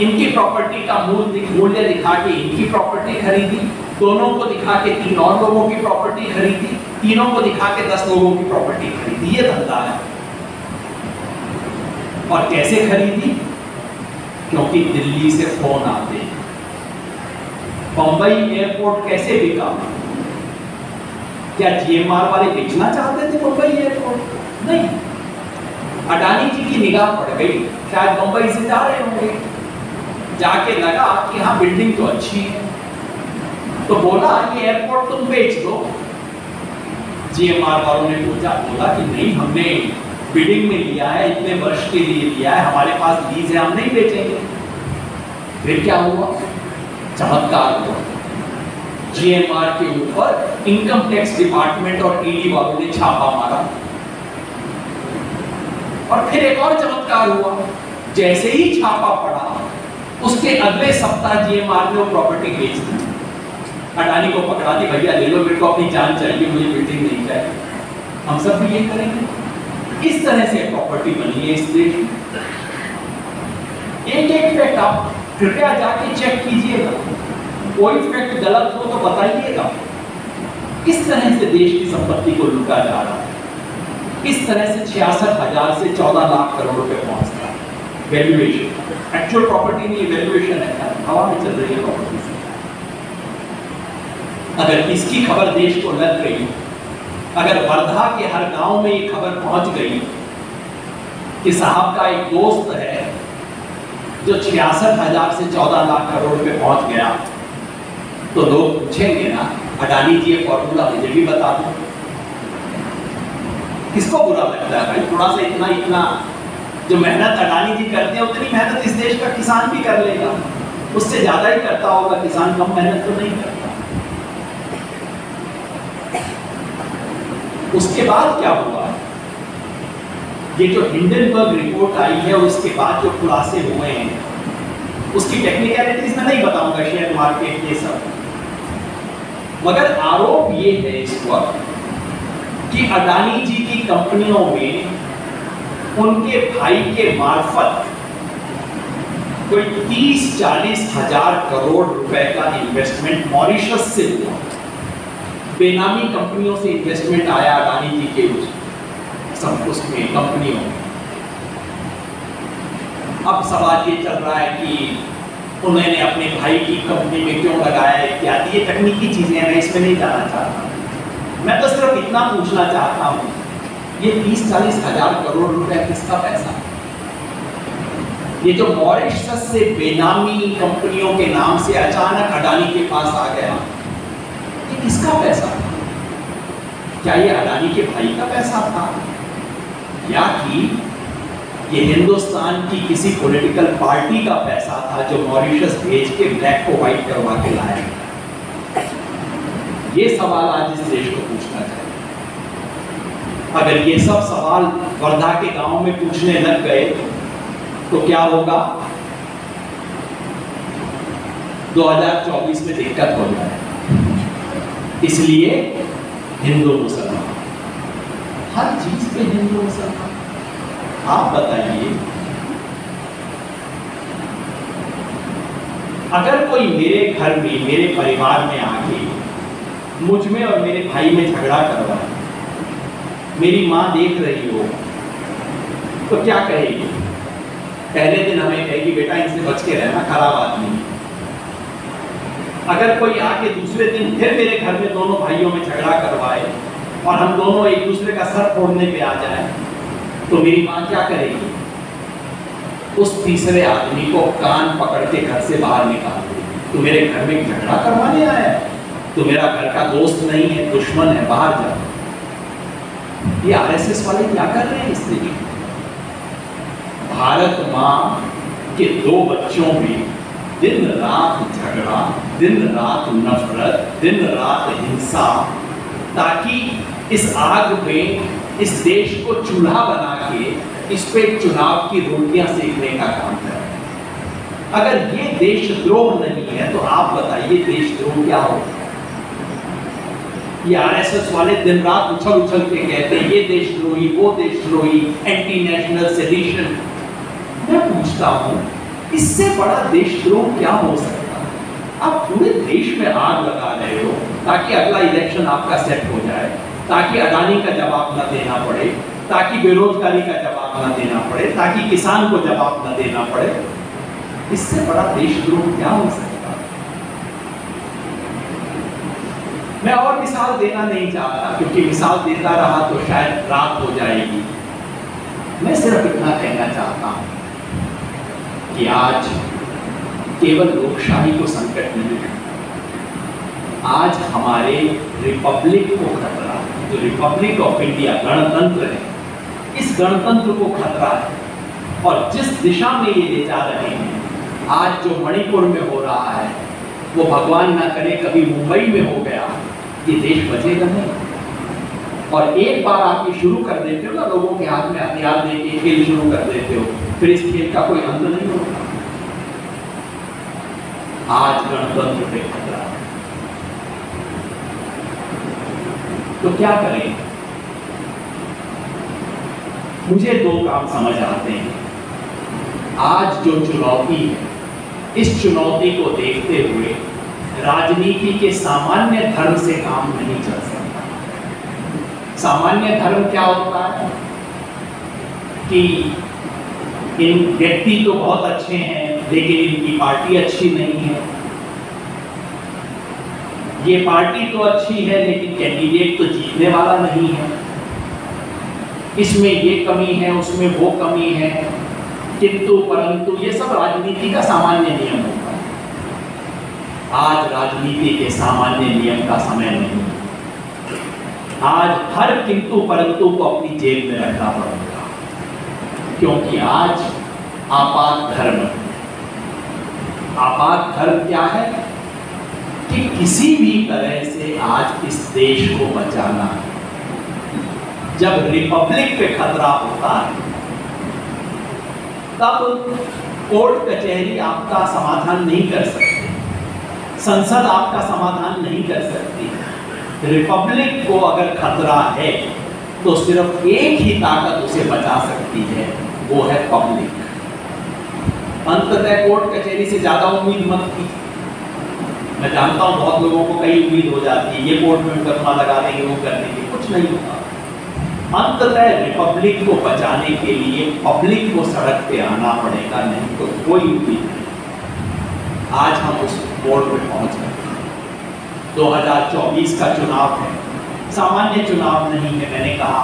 इनकी प्रॉपर्टी का मूल्य दिखा के इनकी प्रॉपर्टी खरीदी, दोनों को दिखा के 3 और लोगों की प्रॉपर्टी खरीदी, तीनों को दिखा के 10 लोगों की प्रॉपर्टी खरीदी। ये धंधा है। और कैसे खरीदी? क्योंकि दिल्ली से फोन आते हैं। बंबई एयरपोर्ट कैसे बिका? क्या जीएमआर वाले बेचना चाहते थे बंबई एयरपोर्ट? नहीं, अडानी जी की निगाह पड़ गई, शायद बंबई से जा रहे होंगे, जाके लगा कि हाँ बिल्डिंग तो अच्छी है, तो बोला ये एयरपोर्ट तुम बेच दो। जीएमआर वालों ने बोला कि नहीं, हमने बिल्डिंग में लिया है, इतने वर्ष के लिए लिया है, हमारे पास लीज है, हम नहीं बेचेंगे। फिर क्या हुआ? चमत्कार हुआ। जीएमआर के ऊपर इनकम टैक्स डिपार्टमेंट और ईडी वालों ने छापा मारा। और फिर एक और चमत्कार हुआ, जैसे ही छापा पड़ा उसके अगले सप्ताह जीएमआर ने वो प्रॉपर्टी बेच दी। अडानी को पकड़ा दी, भैया ले लो, मेरे को अपनी जान चाहिए, मुझे बिल्डिंग नहीं चाहिए। हम सब भी ये करेंगे। इस तरह से प्रॉपर्टी बनी है इस देश में। एक एक फैक्ट आप कृपया जाके चेक कीजिएगा, कोई फैक्ट गलत हो तो बताइएगा। किस तरह से देश की संपत्ति को लूटा जा रहा है, किस तरह से 66,000 से 14 लाख करोड़ रुपए पहुंचता है। वैल्यूएशन, एक्चुअल प्रॉपर्टी नहीं, वैल्यूएशन है, हवा में चल रही है प्रॉपर्टी से। अगर इसकी खबर देश को लग गई, अगर वर्धा के हर गांव में ये खबर पहुंच गई कि साहब का एक दोस्त है जो 66,000 से 14 लाख करोड़ रुपए पहुंच गया, तो लोग पूछेंगे ना, अडानी जी ये फॉर्मूला मुझे भी बता दो। किसको बुरा लगता है भाई? थोड़ा सा इतना जो मेहनत अडानी जी करते हैं उतनी मेहनत इस देश का किसान भी कर लेगा, उससे ज्यादा ही करता होगा किसान, कम मेहनत तो नहीं करता। उसके बाद क्या हुआ? ये जो हिंडनबर्ग रिपोर्ट आई है और उसके बाद जो खुलासे हुए हैं, उसकी टेक्निकलिटीज में नहीं बताऊंगा, शेयर मार्केट ये सब, मगर आरोप ये है इस वक्त कि अडानी जी की कंपनियों में उनके भाई के मार्फत कोई 30-40 हजार करोड़ रुपए का इन्वेस्टमेंट मॉरिशस से हुआ। बेनामी कंपनियों से इन्वेस्टमेंट आया अडानी जी के सब उसमें कंपनियों में। अब सवाल ये चल रहा है कि उन्होंने अपने भाई की कंपनी में क्यों लगाया इत्यादि, ये तकनीकी चीजें हैं, मैं इसमें नहीं जाना चाहता। मैं तो सिर्फ इतना पूछना चाहता हूँ, ये 30-40 हजार करोड़ रुपए किसका पैसा? ये जो मॉरिशस से बेनामी कंपनियों के नाम से अचानक अडानी के पास आ गया, ये किसका पैसा था? क्या ये अडानी के भाई का पैसा था, या कि ये हिंदुस्तान की किसी पॉलिटिकल पार्टी का पैसा था जो मॉरिशस भेज के ब्लैक को व्हाइट करवा के लाया? ये सवाल आज इस देश को पूछना चाहिए। अगर ये सब सवाल वर्धा के गांव में पूछने लग गए तो क्या होगा? 2024 में दिक्कत हो जाए। इसलिए हिंदू मुसलमान, हर चीज पे हिंदू मुसलमान। आप बताइए, अगर कोई मेरे घर में, मेरे परिवार में आके मुझ में और मेरे भाई में झगड़ा करवाए, मेरी माँ देख रही हो, तो क्या कहेगी? पहले दिन हमें कहेगी बेटा इनसे बच के रहना, खराब आदमी। अगर कोई आके दूसरे दिन फिर मेरे घर में दोनों भाइयों में झगड़ा करवाए और हम दोनों एक दूसरे का सर फोड़ने पे आ जाए, तो मेरी माँ क्या करेगी? उस तीसरे आदमी को कान पकड़ के घर से बाहर निकाल देगी। तो मेरे घर में झगड़ा करवाने आया है, तो मेरा घर का दोस्त नहीं है, दुश्मन है, बाहर जा। ये आरएसएस वाले क्या कर रहे हैं इसलिए? भारत माँ के 2 बच्चों में दिन रात झगड़ा, दिन रात नफरत, दिन रात हिंसा, ताकि इस आग में इस देश को चूल्हा बना के इस पे चुनाव की रोटियां सेकने का काम कर। अगर ये देशद्रोह नहीं है तो आप बताइए देशद्रोह क्या होगा? ये आरएसएस वाले दिन रात उछल उछल के कहते हैं ये देशद्रोही, वो देशद्रोही, एंटी नेशनल सेडिशन। मैं पूछता हूं, इससे बड़ा देशद्रोह क्या हो सकता है? आप पूरे देश में आग लगा रहे हो ताकि अगला इलेक्शन आपका सेट हो जाए, ताकि अडानी का जवाब न देना पड़े, ताकि बेरोजगारी का जवाब न देना पड़े, ताकि किसान को जवाब न देना पड़े। इससे बड़ा देशद्रोह क्या हो सकता? मैं और मिसाल देना नहीं चाहता, क्योंकि मिसाल देता रहा तो शायद रात हो जाएगी। मैं सिर्फ इतना कहना चाहता हूं कि आज केवल लोकशाही को संकट नहीं है, आज हमारे रिपब्लिक को खतरा है। जो रिपब्लिक ऑफ इंडिया गणतंत्र है, इस गणतंत्र को खतरा है। और जिस दिशा में ये ले जा रहे हैं, आज जो मणिपुर में हो रहा है, वो भगवान ना करे कभी मुंबई में हो गया, ये देश बचेगा नहीं। और एक बार आप ये शुरू कर देते हो ना, लोगों के हाथ में हथियार देके खेल शुरू कर देते हो, फिर इस खेल का कोई अंत नहीं होता। आज गणतंत्र पे खतरा है, तो क्या करें? मुझे 2 काम समझ आते हैं। आज जो चुनौती है, इस चुनौती को देखते हुए राजनीति के सामान्य धर्म से काम नहीं चल सकता। सामान्य धर्म क्या होता है कि इन व्यक्ति तो बहुत अच्छे हैं लेकिन इनकी पार्टी अच्छी नहीं है, ये पार्टी तो अच्छी है लेकिन कैंडिडेट तो जीतने वाला नहीं है, इसमें ये कमी है, उसमें वो कमी है, किंतु परंतु, ये सब राजनीति का सामान्य नियम होता है। आज राजनीति के सामान्य नियम का समय नहीं है। आज हर किंतु परंतु को अपनी जेब में रखना पड़ेगा, क्योंकि आज आपात धर्म है। आपात धर्म क्या है कि किसी भी तरह से आज इस देश को बचाना है। जब रिपब्लिक पे खतरा होता है तब कोर्ट कचहरी आपका समाधान नहीं कर सकती, संसद आपका समाधान नहीं कर सकती। रिपब्लिक को अगर खतरा है तो सिर्फ एक ही ताकत उसे बचा सकती है, वो है पब्लिक। अंततः कोर्ट कचहरी से ज्यादा उम्मीद मत की। मैं जानता हूं बहुत लोगों को कई उम्मीद हो जाती है, ये कोर्ट में मुकदमा लगा देंगे, वो कर देंगे, कुछ नहीं होता। अंततः रिपब्लिक को बचाने के लिए पब्लिक को सड़क पे आना पड़ेगा, नहीं तो कोई उम्मीद नहीं। आज हम उस मोड़ पे पहुंच गए। 2024 का चुनाव है, सामान्य चुनाव नहीं है। मैंने कहा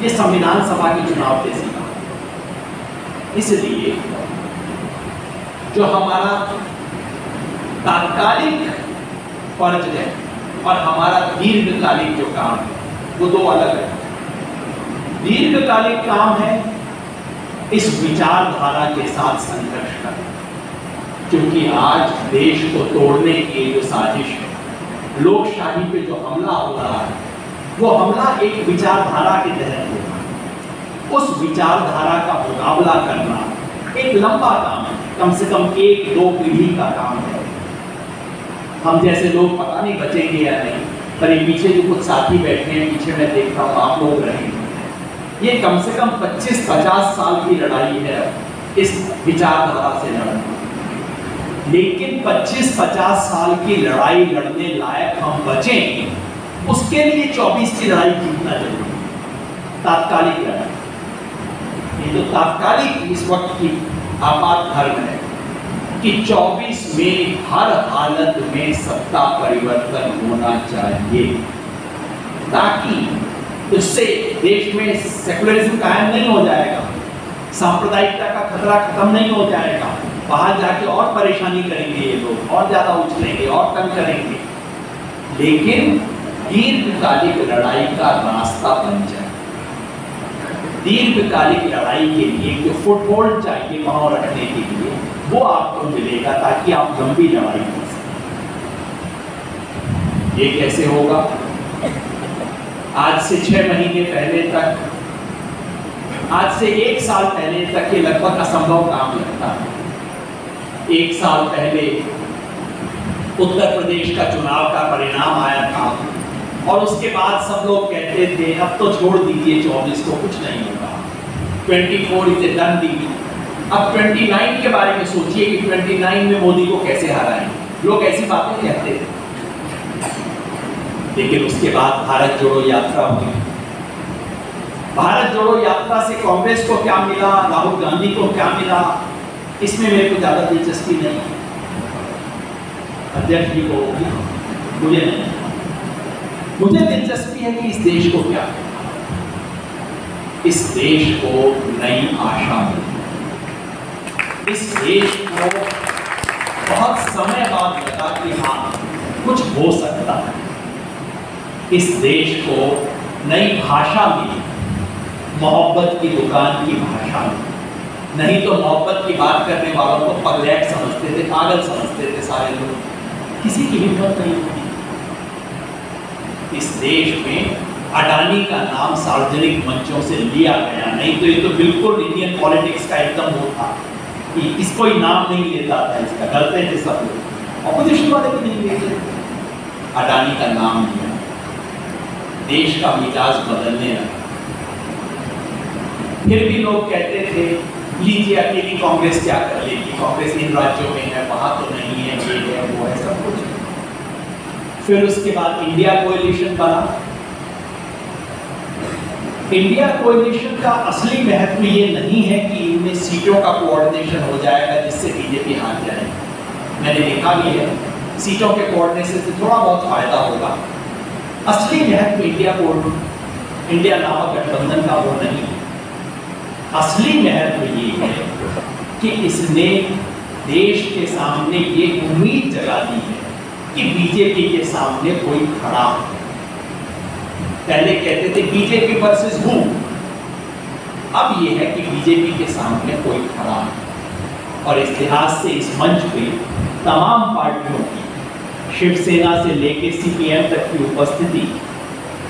ये संविधान सभा के चुनाव जैसी बात है। इसलिए जो हमारा तात्कालिक फर्ज है और हमारा दीर्घकालिक जो काम है वो दो अलग है। दीर्घकालिक काम है इस विचारधारा के साथ संघर्ष करना, क्योंकि आज देश को तोड़ने की जो साजिश है, लोकशाही पे जो हमला हो रहा है, वो हमला एक विचारधारा के तहत हो रहा है। उस विचारधारा का मुकाबला करना एक लंबा काम है, कम से कम 1-2 पीढ़ी का काम है। हम जैसे लोग पता नहीं बचेंगे या नहीं, पर ये पीछे जो कुछ साथी बैठे हैं, पीछे मैं देखता हूँ आप लोग रहेंगे। ये कम से कम 25-50 साल की लड़ाई है इस विचारधारा से लड़ना। लेकिन 25-50 साल की लड़ाई लड़ने लायक हम बचें, उसके लिए 24 की लड़ाई जीतना जरूरी है। तात्कालिक लड़ाई, ये जो तात्कालिक इस वक्त की आपात धर्म है कि 24 में हर हालत में सत्ता परिवर्तन होना चाहिए, ताकि उससे देश में सेकुलरिज्म कायम नहीं हो जाएगा, सांप्रदायिकता का खतरा खत्म नहीं हो जाएगा। बाहर जाके और परेशानी करेंगे ये लोग, और ज्यादा उछलेंगे और तंग करेंगे। लेकिन दीर्घकालिक लड़ाई का रास्ता बन जाए। दीर्घकालिक लड़ाई के लिए जो फुटहोल्ड चाहिए पांव रखने के लिए, वो आपको मिलेगा, ताकि आप लंबी लड़ाई कर सकें। ये कैसे होगा? आज से 6 महीने पहले तक, आज से 1 साल पहले तक ये लगभग असंभव काम लगता है। 1 साल पहले उत्तर प्रदेश का चुनाव का परिणाम आया था और उसके बाद सब लोग कहते थे अब तो छोड़ दीजिए 24 को, कुछ नहीं होगा, 24 इज ए डन डील। अब 29 के बारे में सोचिए कि 29 में मोदी को कैसे हराएंगे। लोग ऐसी बातें कहते थे। लेकिन उसके बाद भारत जोड़ो यात्रा हुई। भारत जोड़ो यात्रा से कांग्रेस को क्या मिला, राहुल गांधी को क्या मिला, इसमें मेरे को ज्यादा दिलचस्पी नहीं है। अध्यक्ष जी को मुझे नहीं, मुझे दिलचस्पी है कि इस देश को क्या मिला। इस देश को नई आशा मिली। इस देश को बहुत समय बाद लगा कि हाँ कुछ हो सकता है। इस देश को नई भाषा मिली, मोहब्बत की दुकान की भाषा मिली। नहीं तो मोहब्बत की बात करने वालों को पगलैट समझते थे, पागल समझते थे सारे लोग, किसी की हिम्मत नहीं होती। इस देश में अडानी का नाम सार्वजनिक मंचों से लिया गया, नहीं तो ये तो बिल्कुल इंडियन पॉलिटिक्स का एकदम वो था कि इसको ही नाम नहीं लेता था, इसका डरते थे सब लोग, ऑपोजिशन वाले भी नहीं लेते। अडानी का नाम लिया, देश का मिजाज बदलने लगा। फिर भी लोग कहते थे लीजिए अकेली कांग्रेस क्या कर लेगी, कांग्रेस इन राज्यों में है, वहां तो नहीं है, ये है वो है, सब कुछ। फिर उसके बाद इंडिया कोएलिशन बना। इंडिया कोएलिशन का असली महत्व ये नहीं है कि इनमें सीटों का कोऑर्डिनेशन हो जाएगा जिससे बीजेपी हार जाएगी। मैंने देखा भी है सीटों के कोऑर्डिनेशन से थोड़ा बहुत फायदा होगा। असली महत्व इंडिया नामक गठबंधन का वो नहीं है। असली महत्व ये है कि इसने देश के सामने ये उम्मीद जगा दी है कि बीजेपी के सामने कोई खड़ा है। पहले कहते थे बीजेपी वर्सेस हू, अब ये है कि बीजेपी के सामने कोई खड़ा है। और इस लिहाज से इस मंच पे तमाम पार्टियों की, शिवसेना से लेकर सीपीएम तक की उपस्थिति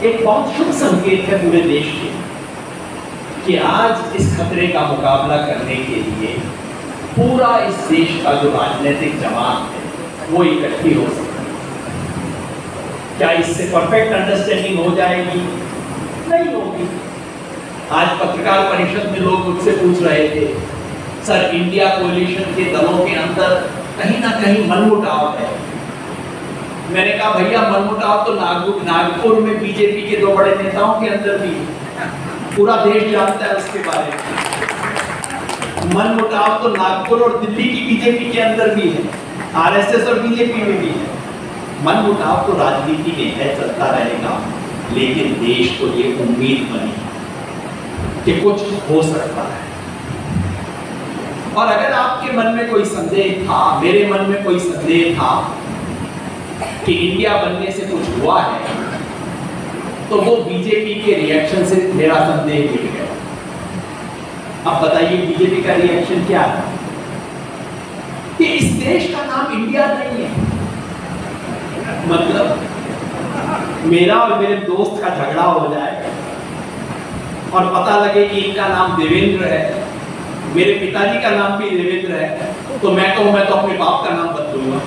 एक बहुत शुभ संकेत है पूरे देश के, कि आज इस खतरे का मुकाबला करने के लिए पूरा इस देश का जो राजनीतिक जमात है वो इकट्ठी हो सकती है। क्या इससे परफेक्ट अंडरस्टैंडिंग हो जाएगी? नहीं होगी। आज पत्रकार परिषद में लोग मुझसे पूछ रहे थे, सर इंडिया कोलिशन के दलों के अंदर कहीं ना कहीं मनमुटाव है। मैंने कहा भैया मनमुटाव तो नागपुर में बीजेपी के दो बड़े नेताओं के अंदर भी है, पूरा देश जानता है उसके बारे में। मनमुटाव तो नागपुर और दिल्ली की बीजेपी के अंदर भी है, आरएसएस और बीजेपी में भी है। मनमुटाव तो राजनीति में है, चलता रहेगा, लेकिन देश को ये उम्मीद बनी कि कुछ हो सकता है। और अगर आपके मन में कोई संदेह था, मेरे मन में कोई संदेह था कि इंडिया बनने से कुछ हुआ है, तो वो बीजेपी के रिएक्शन से मेरा संदेह मिट गया। अब बताइए बीजेपी का रिएक्शन क्या है? कि इस देश का नाम इंडिया नहीं है। मतलब मेरा और मेरे दोस्त का झगड़ा हो जाए और पता लगे कि इनका नाम देवेंद्र है, मेरे पिताजी का नाम भी देवेंद्र है, तो मैं कहूं मैं तो अपने बाप का नाम बदलूंगा।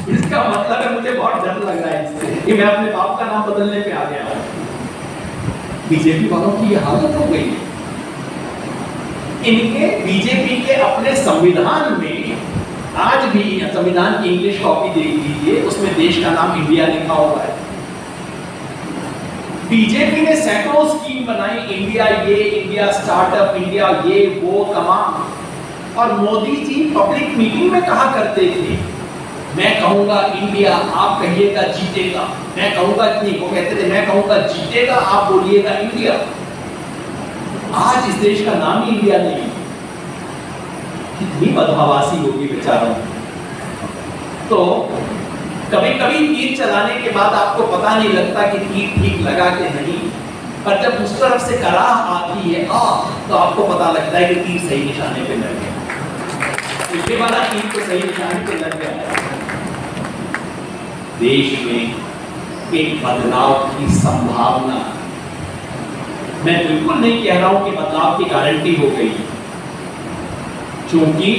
इसका मतलब है मुझे बहुत डर लग रहा है इससे कि मैं अपने बाप का नाम बदलने पे आ गया। बीजेपी वालों की ये हालत हो गई। इनके बीजेपी के अपने संविधान में आज भी, संविधान की इंग्लिश कॉपी देख लीजिए, उसमें देश का नाम इंडिया लिखा हुआ है। बीजेपी ने सैकड़ों स्कीम बनाई, इंडिया ये, इंडिया स्टार्टअप, इंडिया ये वो तमाम। और मोदी जी पब्लिक मीटिंग में कहा करते थे, मैं कहूंगा इंडिया, आप कहिएगा जीतेगा। मैं कहूंगा नहीं, वो कहते थे मैं कहूंगा जीतेगा, आप बोलिएगा इंडिया। आज इस देश का नाम ही इंडिया नहीं। कितनी बदहवासी होगी बेचारों। तो कभी कभी तीर चलाने के बाद आपको पता नहीं लगता कि तीर ठीक लगा कि नहीं, पर जब उस तरफ से कराह आती है तो आपको पता लगता है कि तीर सही निशाने पे लग गया। इसके बाद तीर को सही निशाने पे लग गया। देश में एक बदलाव की संभावना, मैं बिल्कुल नहीं कह रहा हूं कि बदलाव की गारंटी हो गई, क्योंकि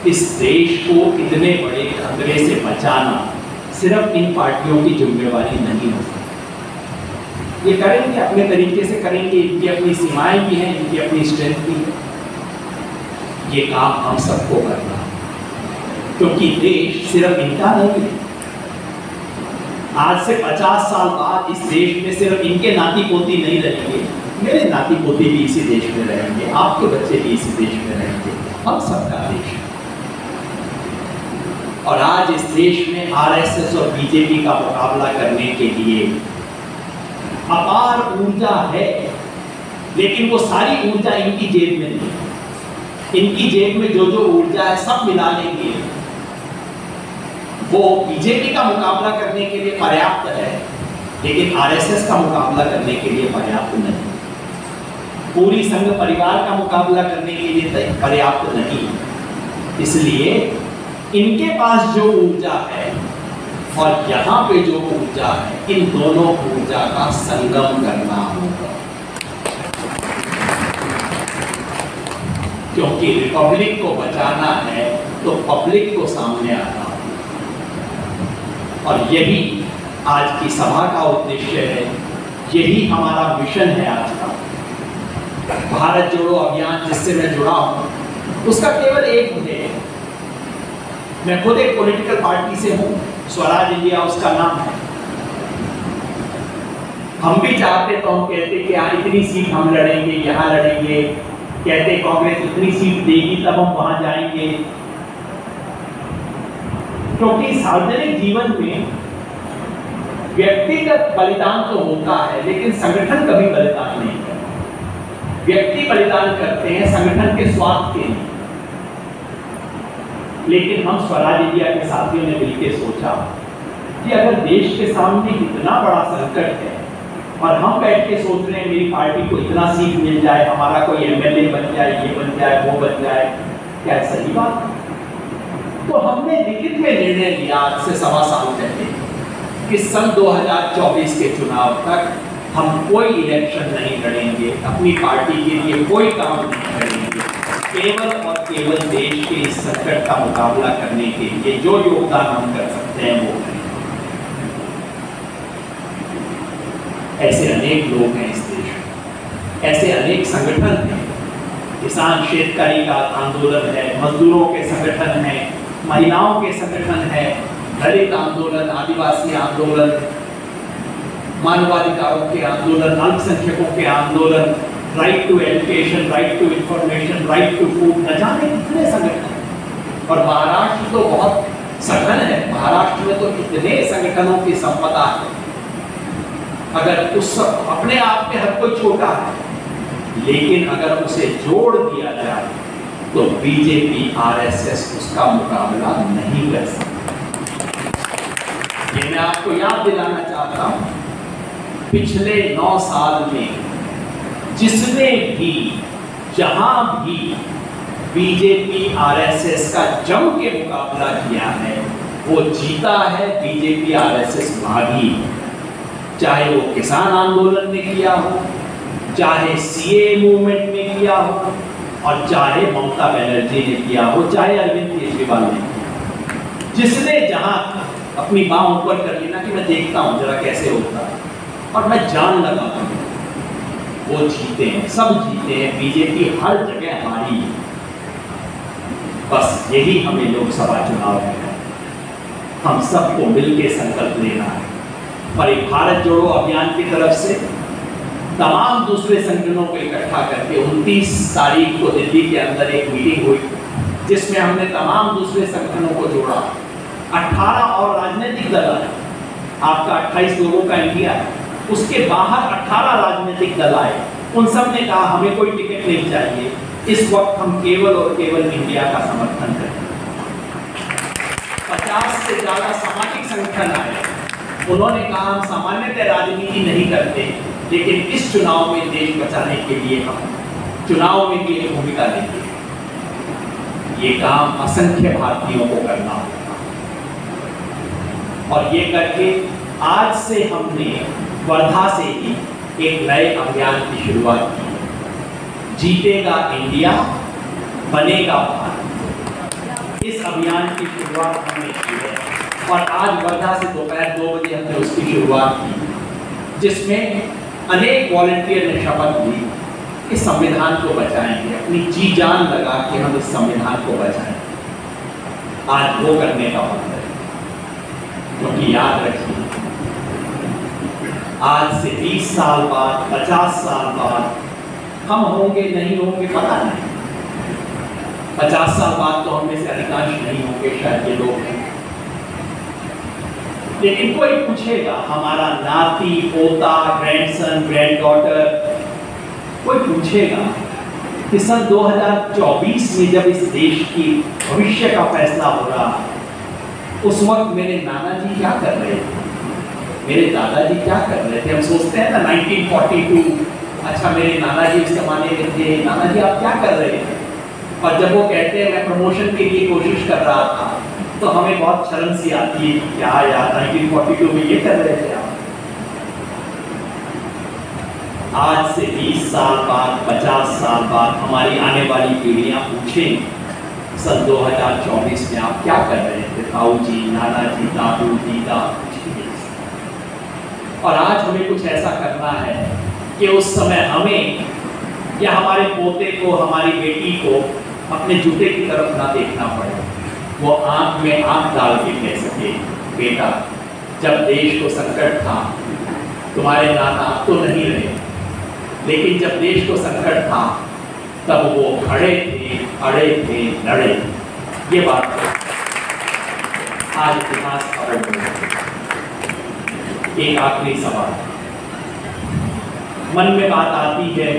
इस देश को इतने बड़े खतरे से बचाना सिर्फ इन पार्टियों की जिम्मेवारी नहीं हो सकती। ये करेंगे, अपने तरीके से करेंगे, इनकी अपनी सीमाएं भी हैं, इनकी अपनी स्ट्रेंथ भी है। ये काम हम सबको करना है, क्योंकि देश सिर्फ इनका नहीं है। आज से 50 साल बाद इस देश में सिर्फ इनके नाती पोती नहीं रहेंगे, मेरे नाती पोती भी इसी देश में रहेंगे, आपके बच्चे भी इसी देश में रहेंगे, हम सबका देश। और आज इस देश में आरएसएस और बीजेपी का मुकाबला करने के लिए अपार ऊर्जा है, लेकिन वो सारी ऊर्जा इनकी जेब में नहीं। इनकी जेब में जो जो ऊर्जा है सब मिला लेंगे, वो बीजेपी का मुकाबला करने के लिए पर्याप्त है, लेकिन आरएसएस का मुकाबला करने के लिए पर्याप्त नहीं। पूरी संघ परिवार का मुकाबला करने के लिए पर्याप्त नहीं। इसलिए इनके पास जो ऊर्जा है और यहाँ पे जो ऊर्जा है, इन दोनों ऊर्जा का संगम करना होगा, क्योंकि रिपब्लिक को बचाना है तो पब्लिक को सामने आना होगा। और यही आज की सभा का उद्देश्य है, यही हमारा मिशन है आज का। भारत जोड़ो अभियान जिससे मैं जुड़ा हूं, उसका केवल एक ध्येय है। मैं खुद एक पॉलिटिकल पार्टी से हूं, स्वराज इंडिया उसका नाम है। हम भी चाहते तो हम कहते कि हाँ इतनी सीट हम लड़ेंगे, यहाँ लड़ेंगे, कहते कांग्रेस इतनी सीट देगी तब हम वहां जाएंगे। क्योंकि सार्वजनिक जीवन में व्यक्तिगत बलिदान तो होता है, लेकिन संगठन कभी बलिदान नहीं करता। व्यक्ति बलिदान करते हैं संगठन के स्वार्थ के लिए। लेकिन हम स्वराज इंडिया के साथियों ने मिलकर सोचा कि अगर देश के सामने इतना बड़ा संकट है और हम बैठ के सोच रहे हैं मेरी पार्टी को इतना सीट मिल जाए, हमारा कोई एमएलए बन जाए, ये बन जाए, वो बन जाए, क्या सही बात? तो हमने लिखित में निर्णय लिया आज से 1.25 साल पहले कि सन 2024 के चुनाव तक हम कोई इलेक्शन नहीं लड़ेंगे, अपनी पार्टी के लिए कोई काम नहीं करेंगे, केवल और केवल देश के इस संकट का मुकाबला करने के लिए जो योगदान हम कर सकते हैं वो करेंगे। ऐसे अनेक लोग हैं इस देश में ऐसे अनेक संगठन हैं। किसान शेतकारी का आंदोलन है, मजदूरों के संगठन है, महिलाओं के संगठन है, दलित आंदोलन, आदिवासी आंदोलन, मानवाधिकारों के आंदोलन, अल्पसंख्यकों के आंदोलन, right to education, right to information, right to food, न जाने कितने संगठन। और महाराष्ट्र तो बहुत सघन है, महाराष्ट्र में तो कितने संगठनों की संपदा है। अगर उस अपने आप में हर कोई छोटा है, लेकिन अगर उसे जोड़ दिया जाए तो बीजेपी आरएसएस उसका मुकाबला नहीं कर सकता। ये मैं आपको याद दिलाना चाहता हूं, पिछले 9 साल में जिसने भी जहां भी बीजेपी आरएसएस का जम के मुकाबला किया है वो जीता है, बीजेपी आरएसएस भागी। चाहे वो किसान आंदोलन ने किया हो, चाहे सीए मूवमेंट ने किया हो, और चाहे ममता बनर्जी ने किया हो, चाहे अरविंद केजरीवाल ने किया। जिसने जहां अपनी बाह ऊपर कर ली ना कि मैं देखता हूं जरा कैसे होता है और मैं जान लगाता हूं, वो जीते हैं, सब जीते हैं। बीजेपी हर जगह हारी है। बस यही हमें लोकसभा चुनाव में है, हम सबको मिलकर संकल्प लेना है। और एक भारत जोड़ो अभियान की तरफ से तमाम दूसरे संगठनों को इकट्ठा करके 29 तारीख को दिल्ली के अंदर एक मीटिंग हुई जिसमें हमने तमाम दूसरे संगठनों को जोड़ा। 18 और राजनीतिक दल आए, आपका 28 लोगों का इंडिया है, उसके बाहर 18 राजनीतिक दल आए। उन सब ने कहा हमें कोई टिकट नहीं चाहिए, इस वक्त हम केवल और केवल इंडिया का समर्थन करें। 50 से ज्यादा सामाजिक संगठन आए, उन्होंने कहा हम सामान्यतः राजनीति नहीं करते, लेकिन इस चुनाव में देश बचाने के लिए हम चुनाव में भी एक भूमिका लेंगे। ये काम असंख्य भारतीयों को करना होगा और ये करके आज से हमने वर्धा से ही एक नए अभियान की शुरुआत की। जीतेगा इंडिया, बनेगा भारत। इस अभियान की शुरुआत हमने की है और आज वर्धा से दोपहर 2 बजे हमने उसकी शुरुआत की, जिसमें अनेक वॉलंटियर ने शपथ ली कि संविधान को बचाएंगे, अपनी जी जान लगा के हम इस संविधान को बचाएंगे। आज वो करने का वक्त है, क्योंकि याद रखिए आज से 20 साल बाद, 50 साल बाद हम होंगे नहीं होंगे पता नहीं। 50 साल बाद तो हम में से अधिकांश नहीं होंगे, शायद ये लोग हैं, लेकिन कोई पूछेगा, हमारा नाती, पोता, ग्रैंडसन, ग्रैंडडॉटर, कोई पूछेगा कि सन 2024 में जब इस देश की भविष्य का फैसला हो रहा है, उस वक्त मेरे नाना जी क्या कर रहे थे, मेरे दादाजी क्या कर रहे थे। हम सोचते हैं ना 1942, अच्छा मेरे नाना जी इस जमाने में थे, नाना जी आप क्या कर रहे थे। और जब वो कहते हैं मैं प्रमोशन के लिए कोशिश कर रहा था, तो हमें बहुत शर्म सी आती है, क्या यार 1942 में ये कर रहे थे आप। आज से 20 साल बाद, 50 साल बाद हमारी आने वाली पीढ़ियां पूछें सन 2024 में आप क्या कर रहे थे, ताऊ जी, नाना जी, दादू, दीदा। और आज हमें कुछ ऐसा करना है कि उस समय हमें या हमारे पोते को, हमारी बेटी को अपने जूते की तरफ ना देखना पड़े, वो आंख में आंख डाल के कह सके, बेटा जब देश को संकट था तुम्हारे नाना अब तो नहीं रहे, लेकिन जब देश को संकट था तब वो खड़े थे, अड़े थे, लड़े। ये बात आज इतिहास पलट गया। एक आखिरी सवाल मन में बात आती है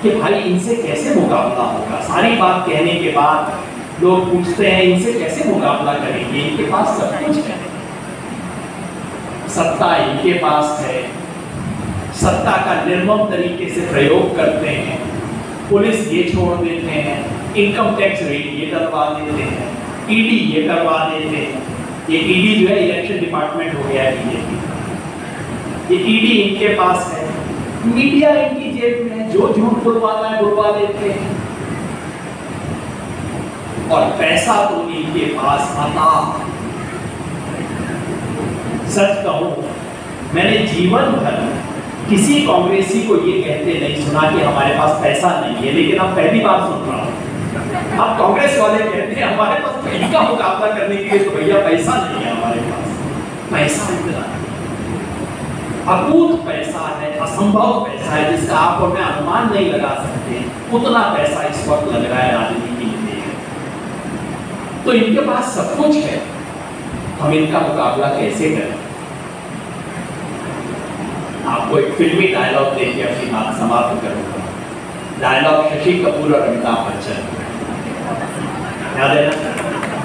कि भाई इनसे कैसे मुकाबला होगा। सारी बात कहने के बाद लोग पूछते हैं इनसे कैसे मुकाबला करेंगे, इनके पास सब कुछ है, सत्ता इनके पास है, सत्ता का निर्मम तरीके से प्रयोग करते हैं, पुलिस ये छोड़ देते हैं, इनकम टैक्स रेट ये करवा देते हैं, ईडी ये करवा देते हैं। ये ईडी जो है इलेक्शन डिपार्टमेंट हो गया है बीजेपी, ये ईडी इनके पास है, मीडिया इनकी जेब में, जो झूठ बुलवाना है बुलवा देते हैं, और पैसा तो इनके पास आता। सच कहूं मैंने जीवन भर किसी कांग्रेसी को ये कहते नहीं सुना कि हमारे पास पैसा नहीं है, लेकिन अब पहली बार सुन रहा हूं। अब कांग्रेस वाले कहते हैं हमारे पास इनका मुकाबला करने के लिए तो भैया पैसा नहीं है हमारे पास। पैसा इतना अकूत पैसा है, असंभव पैसा है, जिसका आप और मैं अनुमान नहीं लगा सकते, उतना पैसा इस वक्त लग रहा है राजनीति में। तो इनके पास सब कुछ है, हम इनका मुकाबला कैसे करें? आपको एक फिल्मी डायलॉग देके अपनी बात समाप्त करूंगा। डायलॉग शशि कपूर और अमिताभ बच्चन, याद है ना?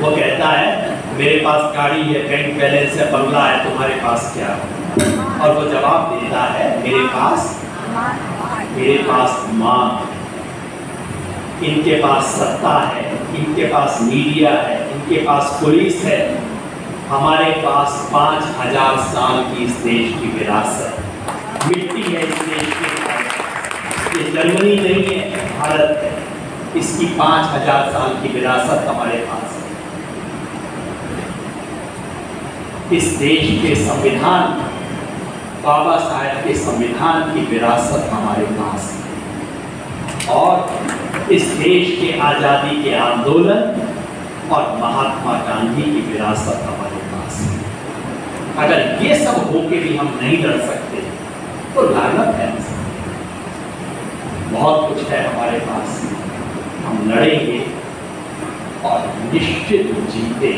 वो कहता है मेरे पास गाड़ी है, बैंक बैलेंस है, बंगला है, तुम्हारे पास क्या है? और वो जवाब देता है मेरे पास मां, इनके पास सत्ता है, इनके पास मीडिया है, इनके पास पुलिस है, हमारे पास 5000 साल की इस देश की विरासत, मिट्टी है इस देश की। ये जर्मनी नहीं है, भारत है, इसकी 5000 साल की विरासत हमारे पास है। इस देश के संविधान, बाबा साहेब के संविधान की विरासत हमारे पास है, और इस देश के आज़ादी के आंदोलन और महात्मा गांधी की विरासत हमारे पास है। अगर ये सब होके भी हम नहीं लड़ सकते तो लानत है। बहुत कुछ है हमारे पास, हम लड़ेंगे और निश्चित जीते,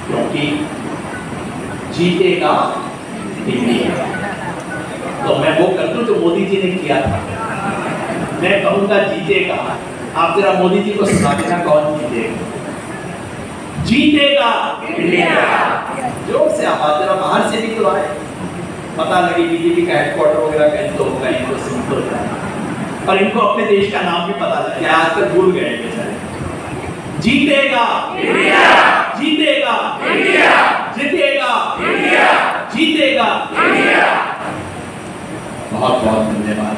क्योंकि जीतेगा इंडिया। तो मैं वो कर दूं जो मोदी जी ने किया था, मैं कहूंगा जीतेगा। आप जरा मोदी जी को सुना देना, कौन जीतेगा? जीतेगा इंडिया। जोर से आवाज जरा बाहर से भी तो आए, पता लगे बीजेपी का हेडक्वार्टर वगैरह कहीं तो होगा, इनको सुन तो जाए, और इनको अपने देश का नाम भी पता लग गया, आज तक भूल गए बेचारे। जीतेगा इंडिया, जीतेगा इंडिया, जीतेगा इंडिया, जीतेगा इंडिया। बहुत बहुत धन्यवाद।